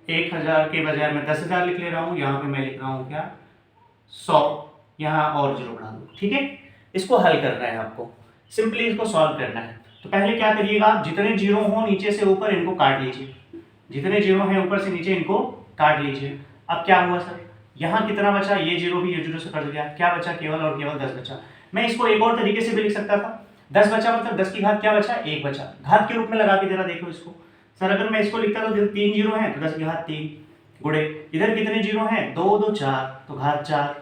1000 के बजाय मैं 10,000 लिख ले रहा हूँ, यहाँ पे मैं लिख रहा हूँ क्या 100, यहाँ और जीरो बढ़ा दूँ। ठीक है, इसको हल करना है आपको, सिंपली इसको सॉल्व करना है। तो पहले क्या करिएगा, आप जितने जीरो हो नीचे से ऊपर इनको काट लीजिए, जितने जीरो हैं ऊपर से नीचे इनको काट लीजिए। अब क्या हुआ सर, यहाँ कितना बचा, ये जीरो भी ये जीरो से कट गया, क्या बचा, केवल और केवल 10 बचा। मैं इसको एक और तरीके से भी लिख सकता था, 10 बचा मतलब 10 की घात क्या बचा, 1 बचा, घात के रूप में लगा के जरा देखो इसको। सर अगर मैं इसको लिखता तो 3 जीरो हैं तो 10 की घात 3 गुणे, इधर कितने जीरो हैं, 2 2 4 तो घात 4,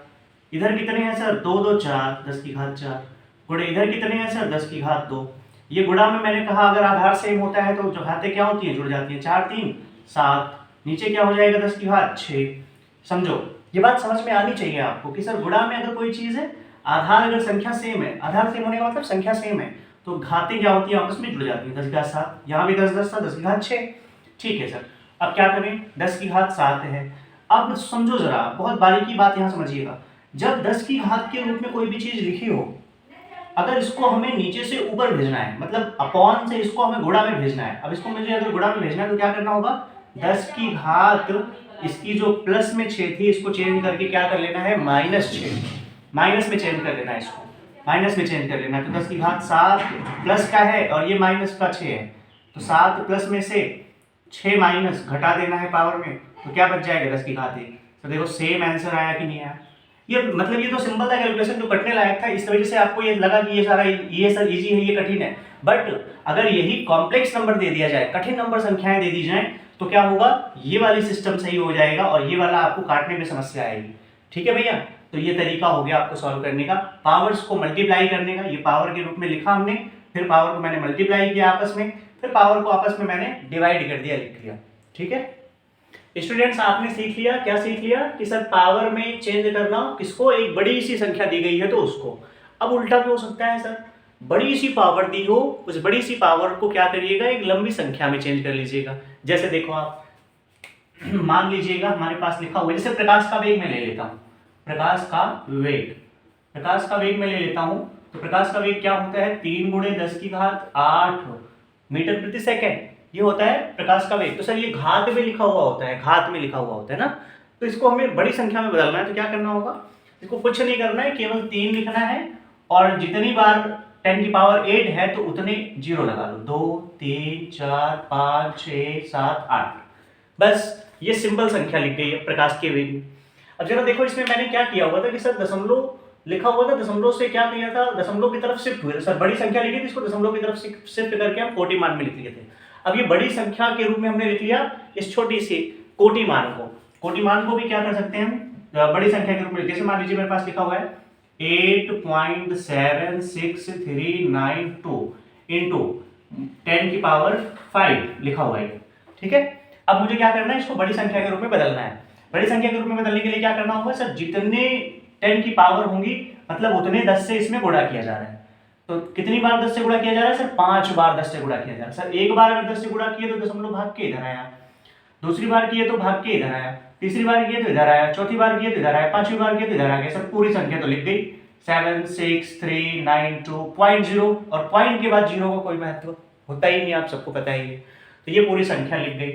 इधर कितने हैं सर, 2 2 4 10 की घात 4 गुणे, इधर कितने हैं सर, 10 की घात 2। ये गुणा में मैंने कहा अगर आधार सेम होता है तो जो घातें क्या होती हैं, जुड़ जाती हैं, 4 3 7, नीचे क्या हो जाएगा 10 की घात 6। समझो ये बात समझ में आनी चाहिए आपको कि सर गुणा में अगर कोई चीज़ है, आधार अगर संख्या सेम है, आधार सेम होने का मतलब संख्या सेम है, तो घातें क्या होती हैं, आपस में जुड़ जाती हैं। 10 की घात 7, यहाँ भी 10 10 था, 10 की घात 6। ठीक है सर, अब क्या करें, 10 की घात 7 है। अब समझो जरा, बहुत बारीकी बात यहाँ समझिएगा, जब 10 की घात के रूप में कोई भी चीज़ लिखी हो, अगर इसको हमें नीचे से ऊपर भेजना है, मतलब अपॉन से इसको हमें गुणा में भेजना है। अब इसको मुझे अगर गुणा में भेजना है तो क्या करना होगा, 10 की घात इसकी जो प्लस में 6 थी इसको चेंज करके क्या कर लेना है, -6, माइनस में चेंज कर लेना है, इसको माइनस में चेंज कर लेना है। तो 10 की घात 7 प्लस का है और ये माइनस का 6 है, तो 7 प्लस में से 6 माइनस घटा देना है पावर में, तो क्या बच जाएगा 10 की घात 1। तो देखो सेम आंसर आया कि नहीं आया। ये मतलब ये तो सिंपल था कैलकुलेशन, जो कटने लायक था, इस वजह से आपको ये लगा कि ये सारा ये सर इजी है, ये कठिन है। बट अगर यही कॉम्प्लेक्स नंबर दे दिया जाए, कठिन नंबर संख्याएं दे दी जाएं, तो क्या होगा, ये वाली सिस्टम सही हो जाएगा और ये वाला आपको काटने में समस्या आएगी। ठीक है भैया, तो ये तरीका हो गया आपको सॉल्व करने का, पावर्स को मल्टीप्लाई करने का। ये पावर के रूप में लिखा हमने, फिर पावर को मैंने मल्टीप्लाई किया आपस में, फिर पावर को आपस में मैंने डिवाइड कर दिया, लिख दिया। ठीक है स्टूडेंट्स, आपने सीख लिया, क्या सीख लिया कि सर पावर में चेंज करना, किसको, एक बड़ी सी संख्या दी गई है तो उसको। अब उल्टा भी हो सकता है सर, बड़ी सी पावर दी हो, उस बड़ी सी पावर को क्या करिएगा, एक लंबी संख्या में चेंज कर लीजिएगा। जैसे देखो आप मान लीजिएगा हमारे पास लिखा हुआ है, जैसे प्रकाश का वेग मैं ले लेता हूँ, प्रकाश का वेग मैं ले लेता हूँ, तो प्रकाश का वेग क्या होता है, 3 गुणे 10 की घात 8 मीटर प्रति सेकेंड, ये होता है प्रकाश का वेग। तो सर ये घात में लिखा हुआ होता है, घात में लिखा हुआ होता है ना, तो इसको हमें बड़ी संख्या में बदलना है, तो क्या करना होगा, इसको कुछ नहीं करना है, केवल 3 लिखना है और जितनी बार 10 की पावर 8 है तो उतने जीरो लगा लो, 2 3 4 5 6 7 8, बस ये सिंपल संख्या लिख गई है प्रकाश के वेग में। अब जरा देखो इसमें मैंने क्या किया हुआ था कि सर दशमलव लिखा हुआ था, दशमलव से क्या किया था, दशमलव की तरफ शिफ्ट हुए, सर बड़ी संख्या लिखी थी, इसको दशमलव की तरफ शिफ्ट करके हम कोटिमान में लिख लिए थे। अब ये बड़ी संख्या के रूप में हमने लिख लिया इस छोटी सी कोटिमान को भी क्या कर सकते हैं हम, बड़ी संख्या के रूप में, जैसे मान लीजिए मेरे पास लिखा हुआ है 8.76392 इंटू 10 की पावर 5 लिखा हुआ है। ठीक है, अब मुझे क्या करना है, इसको बड़ी संख्या के रूप में बदलना है। बड़ी संख्या के रूप में बदलने के लिए क्या करना होगा सर, जितने 10 की पावर होंगी मतलब उतने 10 से इसमें गुणा किया जा रहा है। तो कितनी बार 10 से गुणा किया जा रहा है सर, 5 बार 10 से गुणा किया जा रहा है। सर एक बार अगर 10 से गुणा किए तो दशमलव भाग के इधर आया, दूसरी बार किए तो भाग के इधर आया, तीसरी बार किए तो इधर आया, चौथी बार किए तो इधर आया, पांचवी बार किए तो इधर आ गया। सर पूरी संख्या तो लिख गई 76392.0 और पॉइंट के बाद जीरो का कोई महत्व होता ही नहीं, आप सबको पता ही है। तो ये पूरी संख्या लिख गई।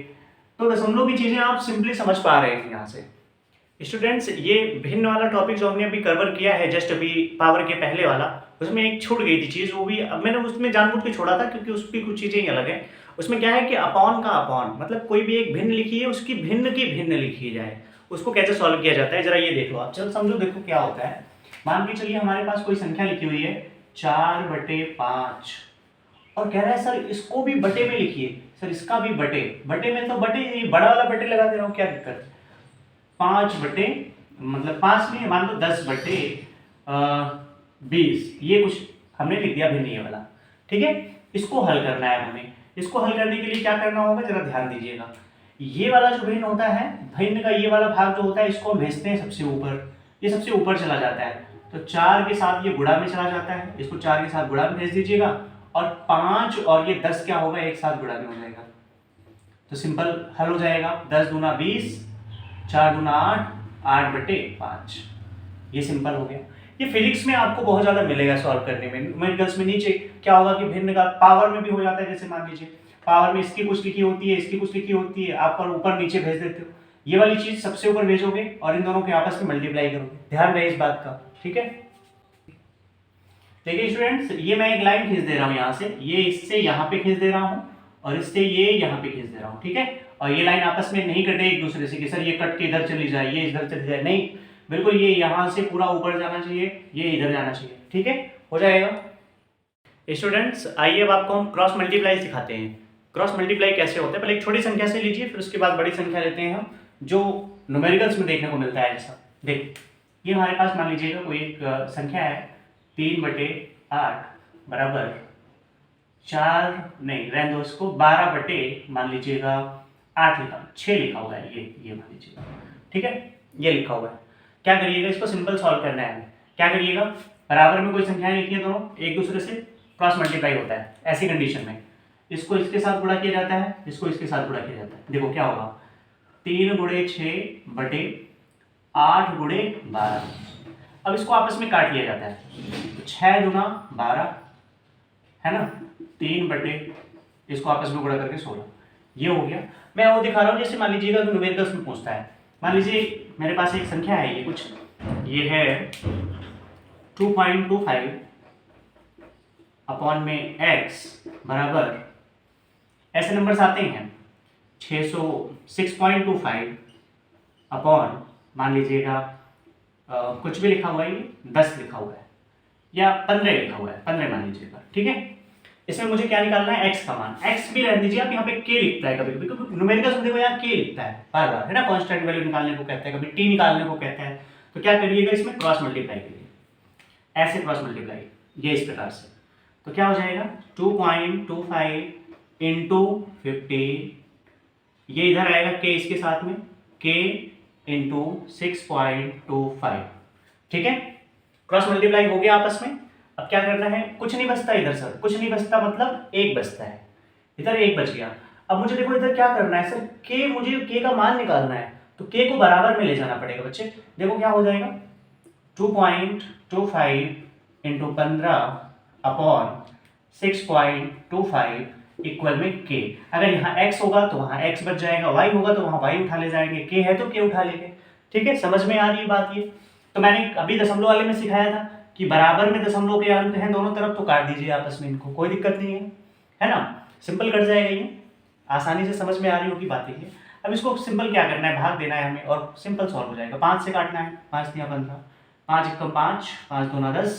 तो दशमलव की चीजें आप सिंपली समझ पा रहे हैं यहाँ से। स्टूडेंट्स ये भिन्न वाला टॉपिक जो हमने अभी कवर किया है जस्ट अभी पावर के पहले वाला, उसमें एक छूट गई थी चीज़, वो भी अब मैंने उसमें जानबूझ के छोड़ा था क्योंकि उसकी कुछ चीज़ें ही अलग हैं। उसमें क्या है कि अपॉन का अपॉन मतलब कोई भी एक भिन्न लिखी है उसकी भिन्न की भिन्न लिखी जाए, उसको कैसे सॉल्व किया जाता है जरा ये देख लो आप। चलो समझो, देखो क्या होता है। मान के चलिए हमारे पास कोई संख्या लिखी हुई है 4/5 और कह रहा है सर इसको भी बटे में लिखिए। सर इसका भी बटे, बटे में तो बटे बड़ा वाला बटे लगा दे रहा हूँ, क्या दिक्कत है। 5 बटे मतलब 5 नहीं, मान लो 10 बटे 20, ये कुछ हमने लिख दिया भिन्न ये वाला, ठीक है। इसको हल करना है हमें। इसको हल करने के लिए क्या करना होगा, जरा ध्यान दीजिएगा। ये वाला जो भिन्न होता है, भिन्न का ये वाला भाग जो होता है, इसको हम भेजते हैं सबसे ऊपर, ये सबसे ऊपर चला जाता है, तो 4 के साथ ये गुणा में चला जाता है, इसको 4 के साथ गुणा में भेज दीजिएगा, और 5 और ये 10 क्या होगा, एक साथ गुणा में हो जाएगा, तो सिंपल हल हो जाएगा। 10 दूना 20, 4 दूना 8, 8 बटे 5, ये सिंपल हो गया। ये फिजिक्स में आपको बहुत ज़्यादा मिलेगा सॉल्व करने में। न्यूमेरिकल्स में नीचे क्या होगा कि भिन्न का पावर में भी हो जाता है, जैसे मान लीजिए पावर में इसकी कुछ लिखी होती है, इसकी कुछ लिखी होती है, आप पर ऊपर नीचे भेज देते हो, ये वाली चीज़ सबसे ऊपर भेजोगे और इन दोनों के आपस में मल्टीप्लाई करोगे। ध्यान रहे इस बात का, ठीक है। देखिए स्टूडेंट्स, ये मैं एक लाइन खींच दे रहा हूँ यहाँ से, ये इससे यहाँ पे खींच दे रहा हूँ और इससे ये यहाँ पे खींच दे रहा हूँ, ठीक है। और ये लाइन आपस में नहीं कटे एक दूसरे से कि सर ये कट के इधर चली जाए, ये इधर चली जाए, नहीं, बिल्कुल ये यहाँ से पूरा ऊपर जाना चाहिए, ये इधर जाना चाहिए, ठीक है, हो जाएगा। स्टूडेंट्स आइए अब आपको हम क्रॉस मल्टीप्लाई सिखाते हैं। क्रॉस मल्टीप्लाई कैसे होता है, पहले एक छोटी संख्या से लीजिए, फिर उसके बाद बड़ी संख्या लेते हैं हम, जो न्यूमेरिकल्स में देखने को मिलता है। जैसा देख, ये हमारे पास मान लीजिएगा कोई एक संख्या है 3 बटे 8 बराबर 4, नहीं रहने दो इसको, 12 बटे मान लीजिएगा 8 लिखा, 6 लिखा हुआ है, ये मान लीजिएगा, ठीक है, ये लिखा हुआ है। क्या करिएगा, इसको सिंपल सॉल्व करना है हमें। क्या करिएगा, बराबर में कोई संख्याएं लिखी है, दोनों एक दूसरे से क्रॉस मल्टीप्लाई होता है, ऐसी कंडीशन में इसको इसके साथ गुणा किया जाता है, इसको इसके साथ गुणा किया जाता है। देखो क्या होगा, 3 गुणे 6 बटे 8 गुणे 12। अब इसको आपस में काट लिया जाता है, तो 6 दूना 12 है ना, 3 बटे इसको आपस में गुणा करके 16, ये हो गया। मैं वो दिखा रहा हूँ, जैसे मान लीजिएगा कि न्यूमेरिकल्स में पूछता है, मान लीजिए मेरे पास एक संख्या है, ये कुछ ये है 2.25 अपॉन में x बराबर, ऐसे नंबर्स आते हैं 6.25 अपॉन मान लीजिएगा कुछ भी लिखा हुआ है, 10 लिखा हुआ है या 15 लिखा हुआ है, 15 मान लीजिएगा, ठीक है। इसमें मुझे क्या निकालना है, x का मान। x भी रहने दीजिए आप, यहाँ पे k लिखता है कभी कभी, क्योंकि न्यूमेरिकल्स में देखो यहाँ k लिखता है बार बार, है ना, कांस्टेंट वैल्यू निकालने को कहता है, कभी t निकालने को कहता है। तो क्या करिएगा, इसमें क्रॉस मल्टीप्लाई करिए, ऐसे क्रॉस मल्टीप्लाई, ये इस प्रकार से, तो क्या हो जाएगा 2.25 इंटू 50, ये इधर आएगा k इसके साथ में, k इंटू 6.25, ठीक है। क्रॉस मल्टीप्लाई हो गया आपस में। अब क्या करना है, कुछ नहीं बचता इधर सर, कुछ नहीं बचता मतलब 1 बचता है, इधर 1 बच गया। अब मुझे देखो इधर क्या करना है सर, k, मुझे k का मान निकालना है, तो k को बराबर में ले जाना पड़ेगा बच्चे। देखो क्या हो जाएगा, 2.25 इंटू 15 अपॉन 6.25 इक्वल में k। अगर यहाँ x होगा तो वहाँ x बच जाएगा, y होगा तो वहाँ y उठा ले जाएंगे, k है तो k उठा लेंगे, ठीक है। समझ में आ रही है बात ये। तो मैंने अभी दशमलव वाले में सिखाया था कि बराबर में दशमलव के अंक हैं दोनों तरफ, तो काट दीजिए आपस में इनको, कोई दिक्कत नहीं है ना, सिंपल कट जाएगा, ये आसानी से समझ में आ रही होगी बातें ये। अब इसको सिंपल क्या करना है, भाग देना है हमें और सिंपल सॉल्व हो जाएगा। 5 से काटना है, 5 दिया 15, 5 एकम 5, 5 दूना 10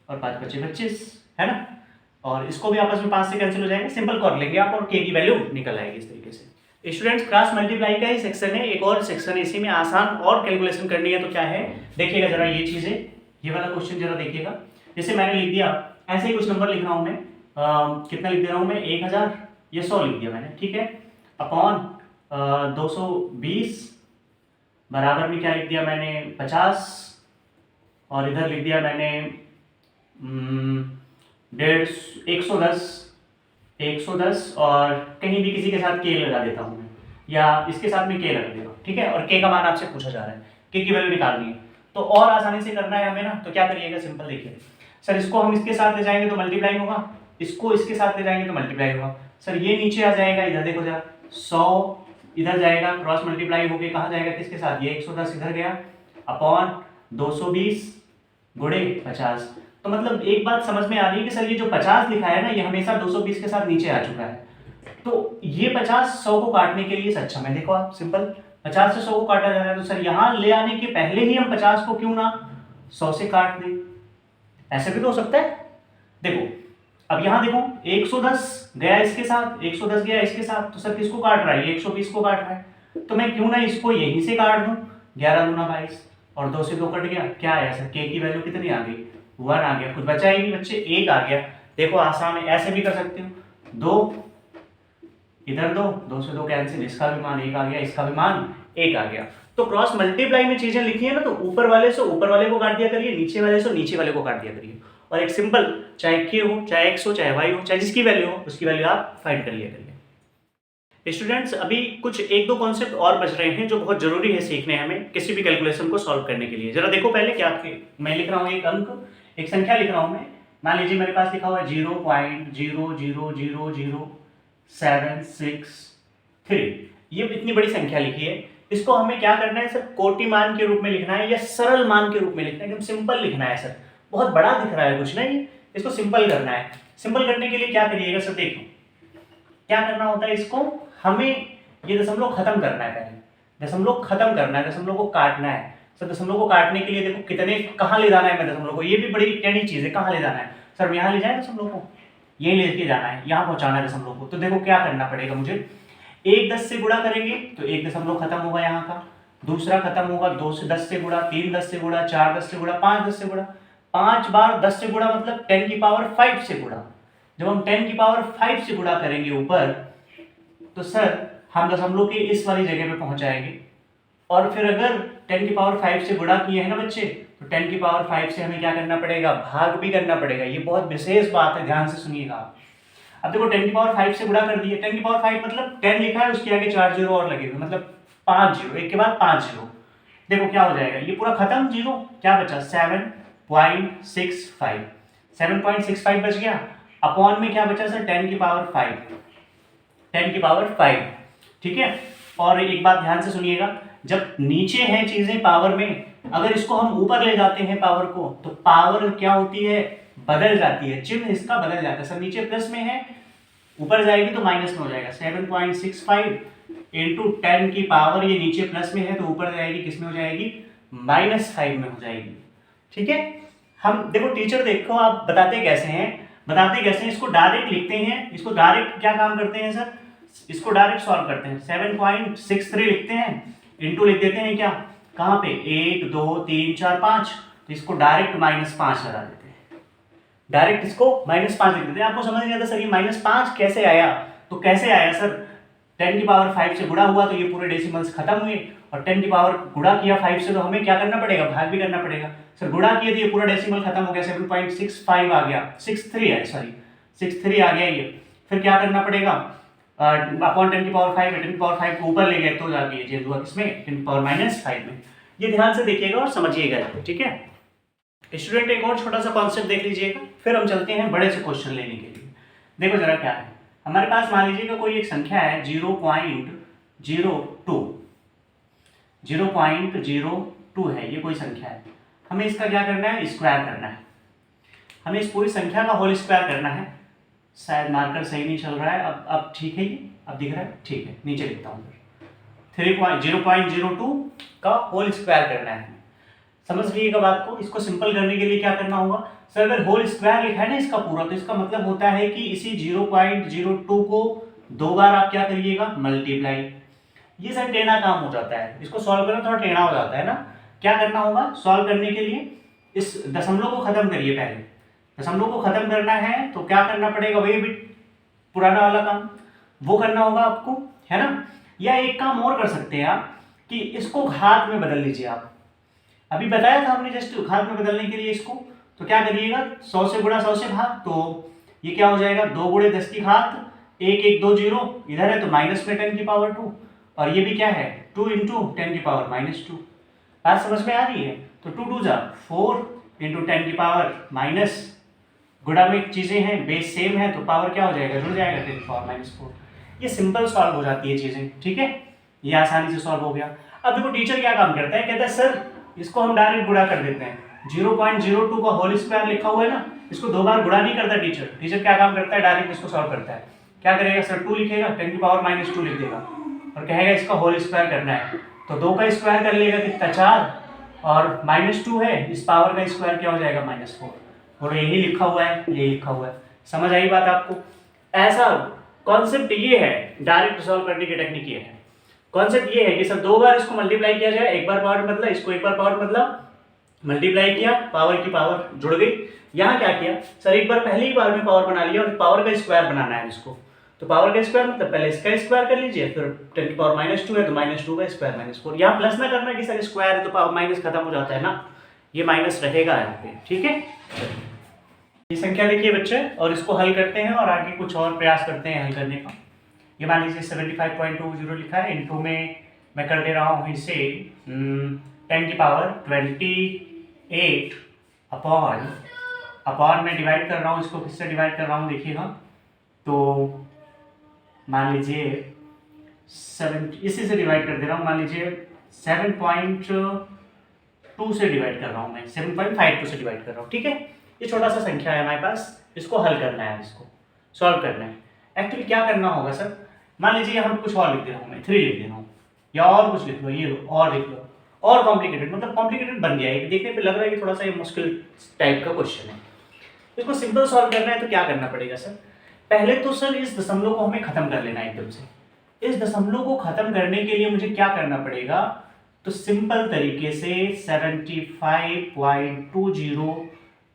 और 5 बचे 25, है ना। और इसको भी आपस में 5 से कैंसिल हो जाएगा, सिंपल कर लेंगे आप और k की वैल्यू निकल आएगी इस तरीके से। स्टूडेंट्स क्रॉस मल्टीप्लाई का ही सेक्शन है, एक और सेक्शन है, इसी में आसान और कैलकुलेशन करनी है। तो क्या है, देखिएगा जरा ये चीज़ें, ये वाला क्वेश्चन जरा देखिएगा। जैसे मैंने लिख दिया, ऐसे ही कुछ नंबर लिख रहा हूँ मैं, कितना लिख दे रहा हूँ मैं, 1000 या 100 लिख दिया मैंने, ठीक है, अपॉन 220 बराबर में क्या लिख दिया मैंने 50, और इधर लिख दिया मैंने 110 और कहीं भी किसी के साथ k लगा देता हूँ मैं, या इसके साथ में k लगा देगा, ठीक है। और k का मान आपसे पूछा जा रहा है, k की वैल्यू निकालनी है, तो और आसानी से करना है हमें ना। तो क्या करिएगा, सिंपल देखिए सर, इसको हम इसके साथ ले जाएंगे तो मल्टीप्लाई होगा, इसको इसके साथ ले जाएंगे तो मल्टीप्लाई होगा। सर ये नीचे आ जाएगा, इधर देखो जरा 100 इधर जाएगा, क्रॉस मल्टीप्लाई होके कहाँ जाएगा, किसके साथ, ये 110 इधर गया, अपॉन 220 गुणे 50। तो मतलब एक बात समझ में आ रही है कि सर ये जो 50 लिखा है ना, ये हमेशा 220 के साथ नीचे आ चुका है, तो ये 50 100 को काटने के लिए सक्षम है। देखो आप, सिंपल 50 से 100 को काटा जा रहा है, तो सर यहाँ ले आने के पहले ही हम 50 को क्यों ना 100 से काट दें, ऐसे भी तो हो सकता है। देखो अब यहाँ देखो 110 गया इसके साथ, 110 गया इसके साथ, तो सर किसको काट रहा है? ये 120 को काट रहा है। तो मैं क्यों ना इसको यहीं से काट दूं, 11 दूना 22 और 2 से 2 कट गया, क्या आया सर? के की वैल्यू कितनी आ गई? 1 आ गया। कुछ बचा ही नहीं बच्चे, 1 आ गया। देखो आसान है, ऐसे भी कर सकते हो, 2 इधर 2 से 2 कैंसिल, इसका भी मान 1 आ गया, इसका भी मान 1 आ गया। तो क्रॉस मल्टीप्लाई में चीजें लिखी है ना, तो ऊपर वाले से ऊपर वाले को काट दिया करिए, नीचे वाले से नीचे वाले को काट दिया करिए, और एक सिंपल चाहे k हो, चाहे x हो, चाहे y हो, चाहे जिसकी वैल्यू हो उसकी वैल्यू आप फाइंड कर लिया करिए। स्टूडेंट्स अभी कुछ 1-2 कॉन्सेप्ट और बच रहे हैं जो बहुत जरूरी है सीखने हमें किसी भी कैलकुलेशन को सॉल्व करने के लिए। जरा देखो पहले क्या मैं लिख रहा हूँ एक अंक, एक संख्या लिख रहा हूँ मैं। मान लीजिए मेरे पास लिखा हुआ है 0.0000763, ये इतनी बड़ी संख्या लिखी है। इसको हमें क्या करना है सर? कोटि मान के रूप में लिखना है या सरल मान के रूप में लिखना है, एकदम सिंपल लिखना है सर। बहुत बड़ा दिख रहा है कुछ नहीं, इसको सिंपल करना है। सिंपल करने के लिए क्या करिएगा सर? देखो क्या करना होता है, इसको हमें ये दशमलव खत्म करना है। पहले दशमलव खत्म करना है, दशमलव को काटना है सर। दशमलव को काटने के लिए देखो कितने, कहाँ ले जाना है मैं दशमलव को, ये भी बड़ी टेढ़ी चीज है। कहाँ ले जाना है सर? यहाँ ले जाए दशमलव को, यही लेके जाना है, यहाँ पहुंचाना है दशमलव को। तो देखो क्या करना पड़ेगा मुझे, 1 10 से गुणा करेंगे तो 1 दशमलव खत्म होगा यहाँ का, दूसरा खत्म होगा 2 से 10 से गुणा, 3 10 से गुणा, 4 10 से गुणा, 5 10 से गुणा, 5 बार 10 से गुणा मतलब 10 की पावर 5 से गुणा। जब हम 10 की पावर 5 से गुणा करेंगे ऊपर, तो सर हम दशमलव के इस वाली जगह पे पहुंच जाएंगे। और फिर अगर 10 की पावर 5 से गुणा किए हैं ना बच्चे, तो 10 की पावर 5 से हमें क्या करना पड़ेगा? भाग भी करना पड़ेगा। ये बहुत विशेष बात है, ध्यान से सुनिएगा। अब देखो 10 की पावर 5 से गुणा कर दिए, 10 की पावर 5 मतलब 10 लिखा है, उसके आगे 4 जीरो और लगे हुए, मतलब 5 जीरो, एक के बाद 5 जीरो। देखो क्या हो जाएगा, ये पूरा खत्म, जीरो, क्या बचा? 7.65, 7.65 बच गया। अपॉन में क्या बचा सर? 10 की पावर 5, 10 की पावर 5, ठीक है। और एक बात ध्यान से सुनिएगा, जब नीचे हैं चीजें पावर में, अगर इसको हम ऊपर ले जाते हैं पावर को, तो पावर क्या होती है? बदल जाती है, चिन्ह इसका बदल जाता है सर। नीचे प्लस में है, ऊपर जाएगी तो माइनस में हो जाएगा। 7.65 इंटू 10 की पावर, ये नीचे प्लस में है तो ऊपर जाएगी, किस में हो जाएगी? -5 में हो जाएगी, ठीक है। हम देखो टीचर देखो आप बताते कैसे हैं, इसको डायरेक्ट लिखते हैं, इसको डायरेक्ट क्या काम करते हैं सर? इसको डायरेक्ट सॉल्व करते हैं। 7.63 लिखते हैं, इंटू लिख देते हैं क्या, कहाँ पे? 1 2 3 4 5, तो इसको डायरेक्ट -5 लगा देते हैं, डायरेक्ट इसको -5 लिख देते हैं। आपको समझ नहीं आता सर ये -5 कैसे आया? तो कैसे आया सर? 10 की पावर 5 से गुणा हुआ तो ये पूरे डेसिमल्स खत्म हुए, और 10 की पावर गुणा किया 5 से तो हमें क्या करना पड़ेगा? भाग भी करना पड़ेगा सर। गुणा किए तो ये पूरा डेसिमल खत्म हो गया, 7.65 आ गया, 63 है सॉरी, 63 आ गया ये। फिर क्या करना पड़ेगा? अपॉन 10 की पावर 5 है, 10 की पावर 5 को ऊपर ले गए तो जाके ये चेंज हुआ किसमें? 10 की पावर -5 में। ये ध्यान से देखिएगा और समझिएगा, ठीक है स्टूडेंट। एक और छोटा सा कॉन्सेप्ट देख लीजिएगा, फिर हम चलते हैं बड़े से क्वेश्चन लेने के लिए। देखो जरा क्या है हमारे पास, मान लीजिएगा कोई एक संख्या है 0.02 है, ये कोई संख्या है। हमें इसका क्या करना है? स्क्वायर करना है। हमें इस पूरी संख्या का होल स्क्वायर करना है। शायद मार्कर सही नहीं चल रहा है, अब ठीक है, ये अब दिख रहा है, ठीक है। नीचे लिखता हूँ, 0.02 का होल स्क्वायर करना है। समझ लीजिएगा बात को। इसको सिंपल करने के लिए क्या करना होगा सर? अगर होल स्क्वायर लिखा है ना इसका पूरा, तो इसका मतलब होता है कि इसी 0.02 को 2 बार आप क्या करिएगा? मल्टीप्लाई। ये सर टेढ़ा काम हो जाता है, इसको सॉल्व करना थोड़ा टेढ़ा हो जाता है ना। क्या करना होगा सॉल्व करने के लिए? इस दशमलव को खत्म करिए। पहले दशमलव को खत्म करना है तो क्या करना पड़ेगा? वही भी पुराना वाला काम वो करना होगा आपको, है ना। या एक काम और कर सकते हैं आप कि इसको घात में बदल लीजिए। आप अभी बताया था हमने जस्ट घात में बदलने के लिए इसको, तो क्या करिएगा? 100 से गुणा 100 से भाग, तो ये क्या हो जाएगा? 2 गुणे 10 की घात 1 1 2 0, इधर है तो माइनस में 10 की पावर 2, और ये भी क्या है? 2 इंटू 10 की पावर -2। बात समझ में आ रही है? तो 2 2 जा 4 इंटू 10 की पावर माइनस, गुणा में चीजें हैं, बेस सेम है तो पावर क्या हो जाएगा? जुड़ जाएगा, 10 की पावर -4। ये सिंपल सॉल्व हो जाती है चीजें, ठीक है। ये आसानी से सॉल्व हो गया। अब देखो टीचर क्या काम करता है, कहता है सर इसको हम डायरेक्ट गुणा कर देते हैं। 0.02 का होल स्क्वायर लिखा हुआ है ना, इसको 2 बार गुणा नहीं करता टीचर क्या काम करता है? डायरेक्ट इसको सॉल्व करता है। क्या करेगा सर? 2 लिखेगा, 10 की पावर -2 लिख देगा, और कहेगा इसका होल स्क्वायर करना है, तो 2 का स्क्वायर कर लेगा कितना? 4, और -2 है, इस पावर का स्क्वायर क्या हो जाएगा? -4। और यही लिखा हुआ है, यही लिखा हुआ है। समझ आई बात आपको? ऐसा कॉन्सेप्ट ये है, डायरेक्ट सॉल्व करने की टेक्निक ये है। कॉन्सेप्ट ये है कि सर 2 बार इसको मल्टीप्लाई किया जाए, एक बार पावर मतलब इसको एक बार पावर मतलब मल्टीप्लाई किया, पावर की पावर जुड़ गई। यहाँ क्या किया सर, एक बार पहले ही बार में पावर बना लिया और पावर का स्क्वायर बनाना है इसको। तो पावर का स्क्वायर मतलब पहले इसका स्क्वायर कर लीजिए, फिर 10 की पावर -2 है तो -2 का स्क्वायर -4। यहाँ प्लस ना करना कि सर स्क्वायर है तो पावर माइनस खत्म हो जाता है ना, ये माइनस रहेगा यहाँ पे, ठीक है। ये संख्या देखिए बच्चे, और इसको हल करते हैं और आगे कुछ और प्रयास करते हैं हल करने का। ये मान लीजिए 75.20 लिखा है, इनटू में मैं कर दे रहा हूँ इसे 10 की पावर 28 अपॉन में डिवाइड कर रहा हूँ इसको, किससे डिवाइड कर रहा हूँ देखिएगा। तो मान लीजिए 7, इसी से डिवाइड कर दे रहा हूँ, मान लीजिए 7.2 से डिवाइड कर रहा हूँ मैं, 7.52 से डिवाइड कर रहा हूँ, ठीक है। ये छोटा सा संख्या है हमारे पास, इसको हल करना है, इसको सॉल्व करना है। एक्चुअली क्या करना होगा सर, मान लीजिए यहाँ पे कुछ और लिख दे रहा हूँ मैं, 3 लिख दे रहा हूँ, या और कुछ लिख लो, ये और लिख लो, और कॉम्प्लिकेटेड, मतलब कॉम्प्लिकेटेड बन गया है, देखने पे लग रहा है कि थोड़ा सा ये मुश्किल टाइप का क्वेश्चन है। इसको सिंपल सॉल्व करना है तो क्या करना पड़ेगा सर, पहले तो सर इस दशमलव को हमें खत्म कर लेना है एकदम से। इस दशमलव को खत्म करने के लिए मुझे क्या करना पड़ेगा, तो सिंपल तरीके से 75.20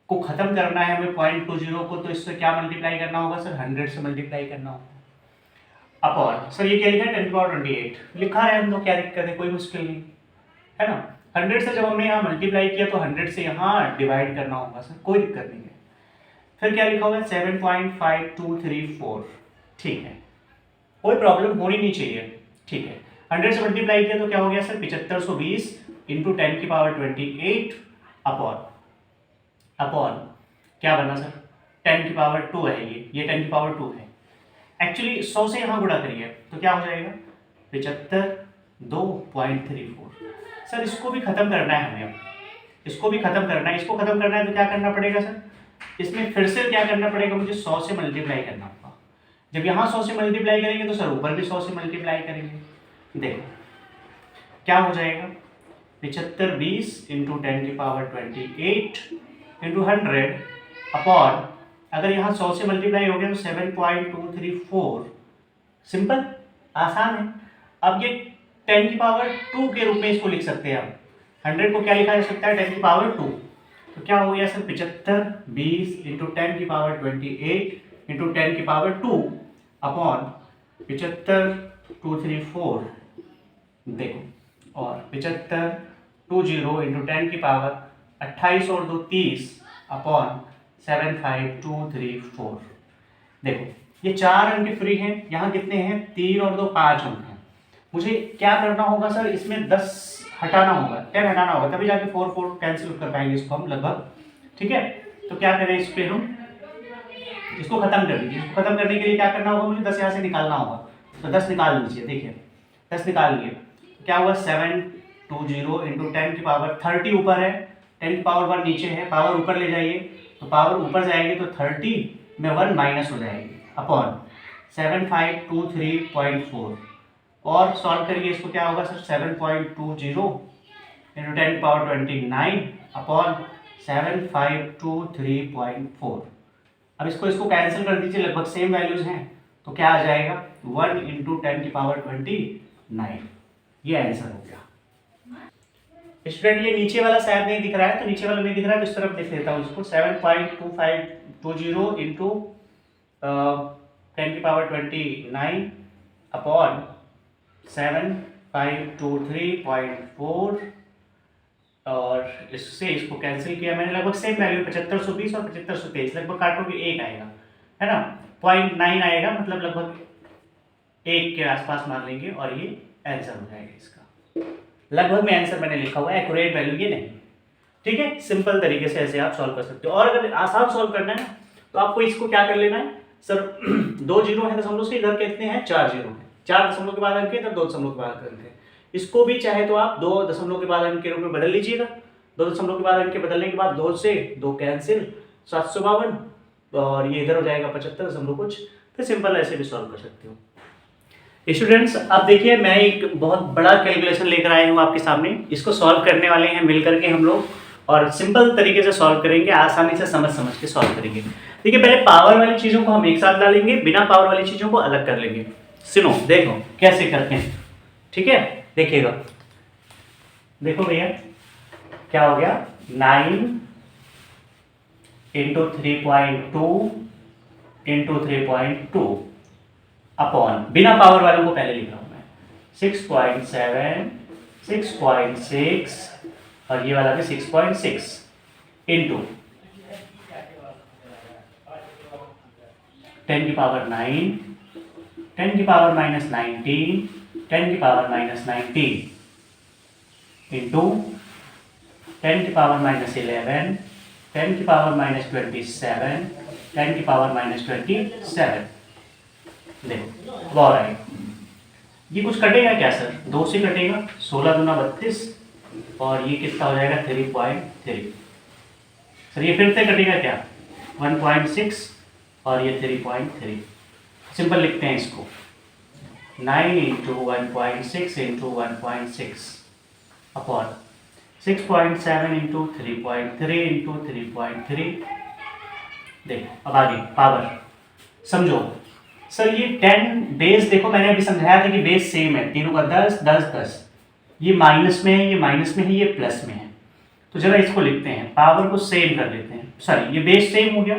को खत्म करना है हमें 0.20 को, तो इससे क्या मल्टीप्लाई करना होगा सर, 100 से मल्टीप्लाई करना होगा अपॉन, सर ये क्या लिखा है 10 की पावर 28 लिखा है हम, तो क्या दिक्कत है, कोई मुश्किल नहीं है ना। 100 से जब हमने यहाँ मल्टीप्लाई किया तो 100 से यहाँ डिवाइड करना होगा सर, कोई दिक्कत नहीं है। फिर क्या लिखा होगा 7.5234, ठीक है, कोई प्रॉब्लम होनी नहीं चाहिए, ठीक है। 100 से मल्टीप्लाई किया तो क्या हो गया सर 7520 इंटू 10 की पावर 28 अपॉन क्या बना सर 10 की पावर 2 है, ये 10 की पावर 2 है। एक्चुअली 100 से यहाँ गुणा करिए तो क्या हो जाएगा 75.234। सर इसको भी खत्म करना है हमें, अब इसको भी खत्म करना है, इसको खत्म करना है तो क्या करना पड़ेगा सर, इसमें फिर से क्या करना पड़ेगा, मुझे 100 से मल्टीप्लाई करना होगा। जब यहाँ 100 से मल्टीप्लाई करेंगे तो सर ऊपर भी 100 से मल्टीप्लाई करेंगे। देखो क्या हो जाएगा 7520 इंटू 10 की पावर 28 इंटू 100 अपॉन, अगर यहाँ 100 से मल्टीप्लाई हो गया तो 7.234, सिंपल आसान है। अब ये 10 की पावर 2 के रूप में इसको लिख सकते हैं आप, 100 को क्या लिखा जा सकता है 10 की पावर 2, तो क्या हो गया सर 7520 इंटू 10 की पावर 28 इंटू 10 की पावर 2 अपॉन 75234, देखो, और 7520 इंटू 10 की पावर 28 और 2 30 अपॉन 75234। देखो ये 4 अंक फ्री हैं, यहाँ कितने हैं 3 और 2 5 अंक हैं। मुझे क्या करना होगा सर, इसमें 10 हटाना होगा, 10 हटाना होगा, तभी जाके 4 कैंसिल कर पाएंगे इसको हम लगभग, ठीक है। तो क्या करें इस पे, हम इसको खत्म कर दीजिए। इसको खत्म करने के लिए क्या करना होगा, मुझे 10 यहाँ से निकालना होगा, तो 10 निकाल लीजिए, देखिए 10 निकाल लिए, क्या हुआ 720 इंटू 10 की पावर 30 ऊपर है, 10 की पावर 1 नीचे है, पावर ऊपर ले जाइए, तो पावर ऊपर जाएगी तो 30 में 1 माइनस हो जाएगी अपॉन 7523.4, और सॉल्व करिए इसको, क्या होगा सर 7.20 इंटू 10 की पावर 29 अपॉन 7523.4। अब इसको कैंसिल कर दीजिए, लगभग सेम वैल्यूज हैं, तो क्या आ जाएगा 1 इंटू 10 की पावर 29, ये आंसर हो गया। स्टूडेंट ये नीचे वाला शायद नहीं दिख रहा है, तो नीचे वाला नहीं दिख रहा है तो इस तरफ देख लेता हूँ इसको, 7.2520 इंटू 10 की पावर 29 अपॉन 7523.4, और इससे इसको कैंसिल किया मैंने, लगभग सेम वैल्यू 7520 और 7523, लगभग काटोगे 1 आएगा, है ना, 0.9 आएगा, मतलब लगभग 1 के आसपास मान लेंगे, और ये आंसर हो जाएगा इसका। लगभग में आंसर मैंने लिखा हुआ है, एक्यूरेट वैल्यू ये नहीं, ठीक है। सिंपल तरीके से ऐसे आप सॉल्व कर सकते हो, और अगर आसान सॉल्व करना है तो आपको इसको क्या कर लेना है सर, 2 जीरो है दशमलव से, इधर कितने हैं 4 जीरो है, 4 दशमलव के बाद अंक है, इधर 2 दशमलव के बाद अंक है। इसको भी चाहे तो आप 2 दशमलव के बाद अंक के रूप में बदल लीजिएगा, 2 दशमलव के बाद अंक के बदलने के बाद 2 से 2 कैंसिल, 752, और ये इधर हो जाएगा 75 दशमलव कुछ, फिर सिंपल ऐसे भी सॉल्व कर सकते हो। स्टूडेंट्स अब देखिए मैं एक बहुत बड़ा कैलकुलेशन लेकर आया हूँ आपके सामने, इसको सॉल्व करने वाले हैं मिल करके हम लोग, और सिंपल तरीके से सॉल्व करेंगे, आसानी से समझ समझ के सॉल्व करेंगे। देखिए पहले पावर वाली चीज़ों को हम एक साथ डालेंगे, बिना पावर वाली चीज़ों को अलग कर लेंगे। सुनो देखो कैसे करते हैं, ठीक है, देखिएगा। देखो भैया क्या हो गया, 9 इंटू 3.2 इंटू 3.2 अपॉन, बिना पावर वालों को पहले लिख रहा हूँ मैं, 6.7 6.6 और ये वाला भी 6.6 इंटू 10 की पावर 9 10 की पावर माइनस 19 10 की पावर माइनस 19 इंटू 10 की पावर माइनस 11 10 की पावर माइनस 27 10 की पावर माइनस 27। देखो अब और आएगा, ये कुछ कटेगा क्या सर, 2 से कटेगा, 16 दूना 32 और ये कितना हो जाएगा 3.3। सर ये फिर से कटेगा क्या, 1.6 और ये 3.3। सिंपल लिखते हैं इसको, 9 into 1.6 into 1.6 upon 6.7 into 3.3 into 3.3। देखो अब आगे पावर समझो। सर ये 10 बेस, देखो मैंने अभी समझाया था कि बेस सेम है, तीनों का 10 10 10, ये माइनस में है, ये माइनस में है, ये प्लस में है। तो जरा इसको लिखते हैं, पावर को सेम कर लेते हैं। सॉरी ये बेस सेम हो गया।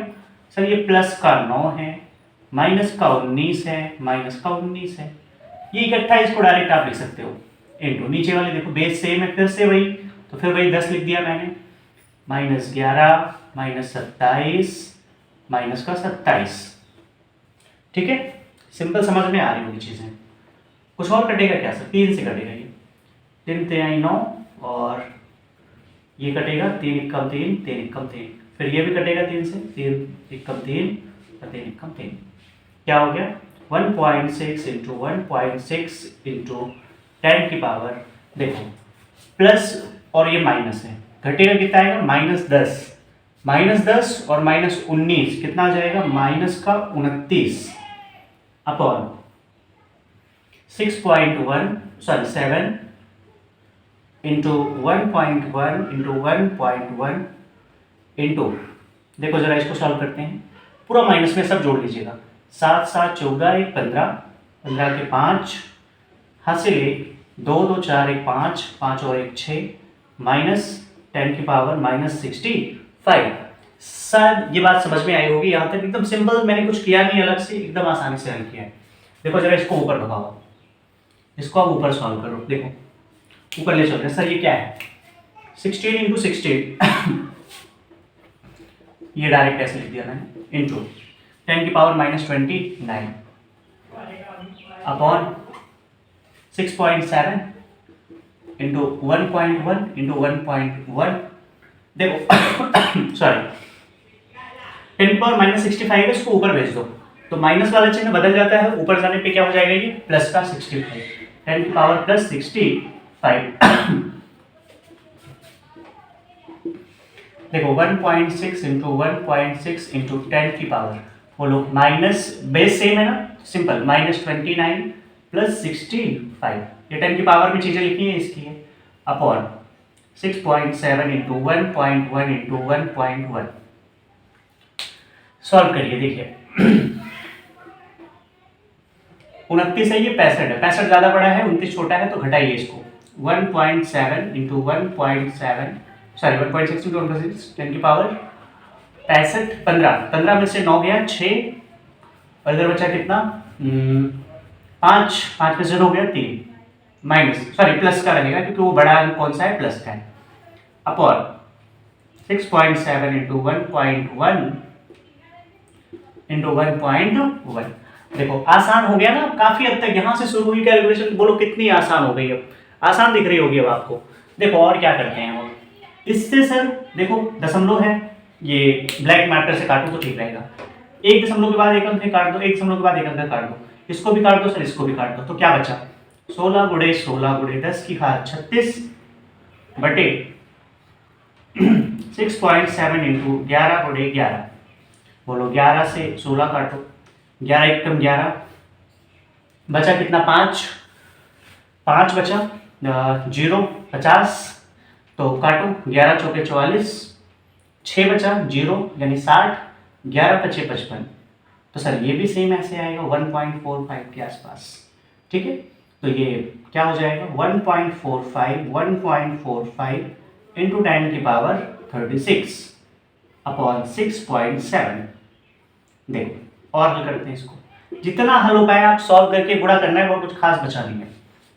सर ये प्लस का 9 है, माइनस का 19 है, माइनस का 19 है, ये इकट्ठा इसको डायरेक्ट आप लिख सकते हो इंटू नीचे वाले, देखो बेस सेम है, फिर से वही, तो फिर वही 10 लिख दिया मैंने, माइनस 11 माइनस 27 माइनस का 27। ठीक है, सिंपल समझ में आ रही होगी चीज़ें। कुछ और कटेगा क्या सर, 3 से कटेगा, ये 3 3 9 और ये कटेगा 3 एकम 3 3 एकम 3, फिर ये भी कटेगा 3 से, 3 एकम 3 और 3 एकम 3। क्या हो गया 1.6 इंटू 1.6 इंटू 10 की पावर, देखो प्लस और ये माइनस है, घटेगा कितना आएगा माइनस 10 और माइनस 19 कितना आ जाएगा, माइनस का 29 अपॉन 7 इंटू 1.1 इंटू 1.1 इंटू, देखो जरा इसको सॉल्व करते हैं, पूरा माइनस में सब जोड़ लीजिएगा, 7 7 14 1 15 15 के 5 हासिल 1 2 2 4 1 5 5 और 1 6 माइनस 10 की पावर माइनस 65। शायद ये बात समझ में आई होगी यहाँ तक, एकदम सिंपल, मैंने कुछ किया नहीं अलग से, एकदम आसानी से हल किया है। देखो जरा इसको ऊपर भगाओ, इसको आप ऊपर सॉल्व करो, देखो ऊपर ले चलते हैं। सर ये क्या है 16 इंटू 16 ये डायरेक्ट ऐसे लिख दिया मैंने, इंटू 10 की power minus 29 upon 6.7 into 1.1 into 1.1। देखो सॉरी 10 की पावर माइनस 65 है, इसको ऊपर भेज दो तो माइनस वाला चिन्ह बदल जाता है, ऊपर जाने पे क्या हो जाएगा ये प्लस का 65, 10 की पावर प्लस 65। देखो 1.6 इंटू 1.6 इंटू 10 की पावर, बोलो माइनस, बेस सेम है ना, सिंपल, माइनस 29 प्लस 65, ये 10 की पावर में चीजें लिखी है इसकी है, अपॉन 6.7 इंटू 1.1 इंटू 1.1। सॉल्व करिए, देखिए 29 है, ये 65 है, 65 ज्यादा बड़ा है, 29 छोटा है, तो घटाइए इसको, 1.7 इंटू 1.7 सॉरी 1.6 इंटू 1.6 10 की पावर 65, 15 में से 9 गया 6 और इधर बचा कितना 5 में से 2 गया 3, माइनस सॉरी प्लस का रहेगा क्योंकि वो बड़ा कौन सा है, प्लस का है, अपॉन 6.7 इंटू 1.1 इंटू 1.1। देखो आसान हो गया ना काफी हद तक, यहां से शुरू हुई कैलकुलेशन, बोलो कितनी आसान हो गई, अब आसान दिख रही होगी अब आपको। देखो और क्या करते हैं वो, इससे सर देखो दशमलव है, ये ब्लैक मार्कर से काटो तो ठीक रहेगा, 1 दशमलव के बाद 1 अंक काट दो, 1 दशमलव के बाद 1 अंक काट दो, इसको भी काट दो सर, इसको भी काट दो, तो क्या बचा 16 गुणे 16 गुणे 10 की घात 36 बटे 6.7 इंटू 11 गुणे 11, बोलो 11 से 16 काटो, 11 एकम 11 बचा कितना 5 बचा 0 50 तो काटो, 11 चौके 44, 6 बचा 0 यानी 60, 11 पचे 55। तो सर ये भी सेम ऐसे आएगा 1.45 के आसपास। ठीक है, तो ये क्या हो जाएगा 1.45 इंटू 10 की पावर 36 अपॉन 6.7। देखो और हल करते हैं इसको, जितना हल हो पाए आप सॉल्व करके गुणा करना है, वो कुछ खास बचा नहीं है।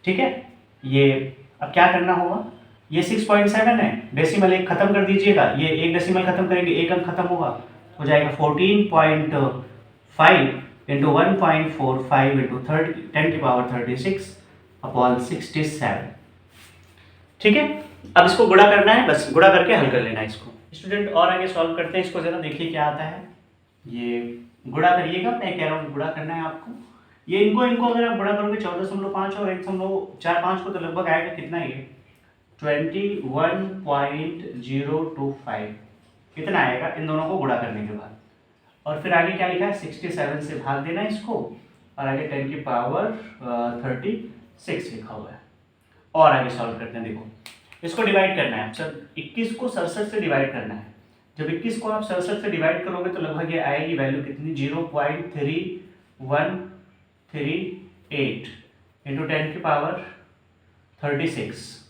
ठीक है, ये अब क्या करना होगा, ये 6.7 है, डेसिमल एक खत्म कर दीजिएगा, ये एक डेसिमल खत्म करेंगे, एक अंक खत्म होगा, हो जाएगा 14.5 इंटू 1.45 इंटू 10 की पावर 36 अपॉन 67। ठीक है, अब इसको गुणा करना है, बस गुणा करके हल कर लेना है इसको। स्टूडेंट और आगे सॉल्व करते हैं इसको, जरा देखिए क्या आता है। ये गुणा करिएगा, मैं कह रहा हूँ गुणा करना है आपको। ये इनको अगर आप गुणा करोगे 14.5 और 1.45 को, तो लगभग आएगा कितना, ये 21.025 इतना आएगा इन दोनों को गुणा करने के बाद। और फिर आगे क्या लिखा है, 67 से भाग देना है इसको, और आगे 10 की पावर 36 लिखा हुआ है। और आगे सॉल्व करते हैं, देखो इसको डिवाइड करना है सर, 21 को 67 से डिवाइड करना है। जब 21 को आप 67 से डिवाइड करोगे तो लगभग ये आएगी वैल्यू कितनी, 0.3138 इंटू 10 की पावर 36।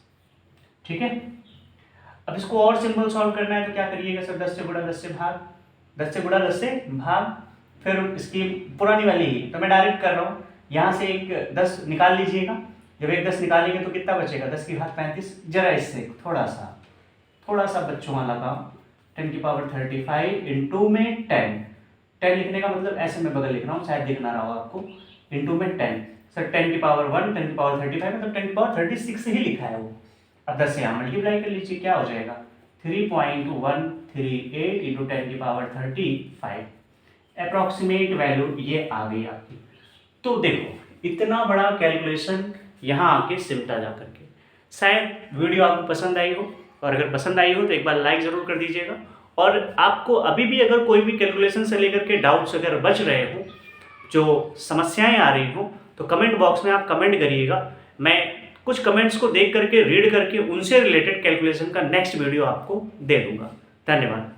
ठीक है, अब इसको और सिंपल सॉल्व करना है, तो क्या करिएगा सर, 10 से गुणा 10 से भाग, 10 से गुणा 10 से भाग, फिर इसकी पुरानी वाली ही तो मैं डायरेक्ट कर रहा हूँ, यहाँ से एक 10 निकाल लीजिएगा। जब एक 10 निकालेंगे तो कितना बचेगा, 10 की घात 35। जरा इससे थोड़ा सा बच्चों वाला काम, 10 की पावर 35 इंटू में 10 लिखने का मतलब ऐसे मैं बगल लिख रहा हूँ, शायद दिख ना रहा हो आपको, इंटू में 10 सर, 10 की पावर 1, 10 की पावर 35 मतलब 10 की पावर 36 से ही लिखा है वो। अब 10 से यहाँ मल्टीप्लाई कर लीजिए, क्या हो जाएगा 3.138 इंटू 10 की पावर 35, अप्रॉक्सीमेट वैल्यू ये आ गई आपकी। तो देखो इतना बड़ा कैलकुलेशन यहाँ आके सिमटा जा करके। शायद वीडियो आपको पसंद आई हो, और अगर पसंद आई हो तो एक बार लाइक ज़रूर कर दीजिएगा। और आपको अभी भी अगर कोई भी कैलकुलेशन से लेकर के डाउट्स अगर बच रहे हो, जो समस्याएं आ रही हो, तो कमेंट बॉक्स में आप कमेंट करिएगा। मैं कुछ कमेंट्स को देख करके, रीड करके, उनसे रिलेटेड कैलकुलेशन का नेक्स्ट वीडियो आपको दे दूंगा। धन्यवाद।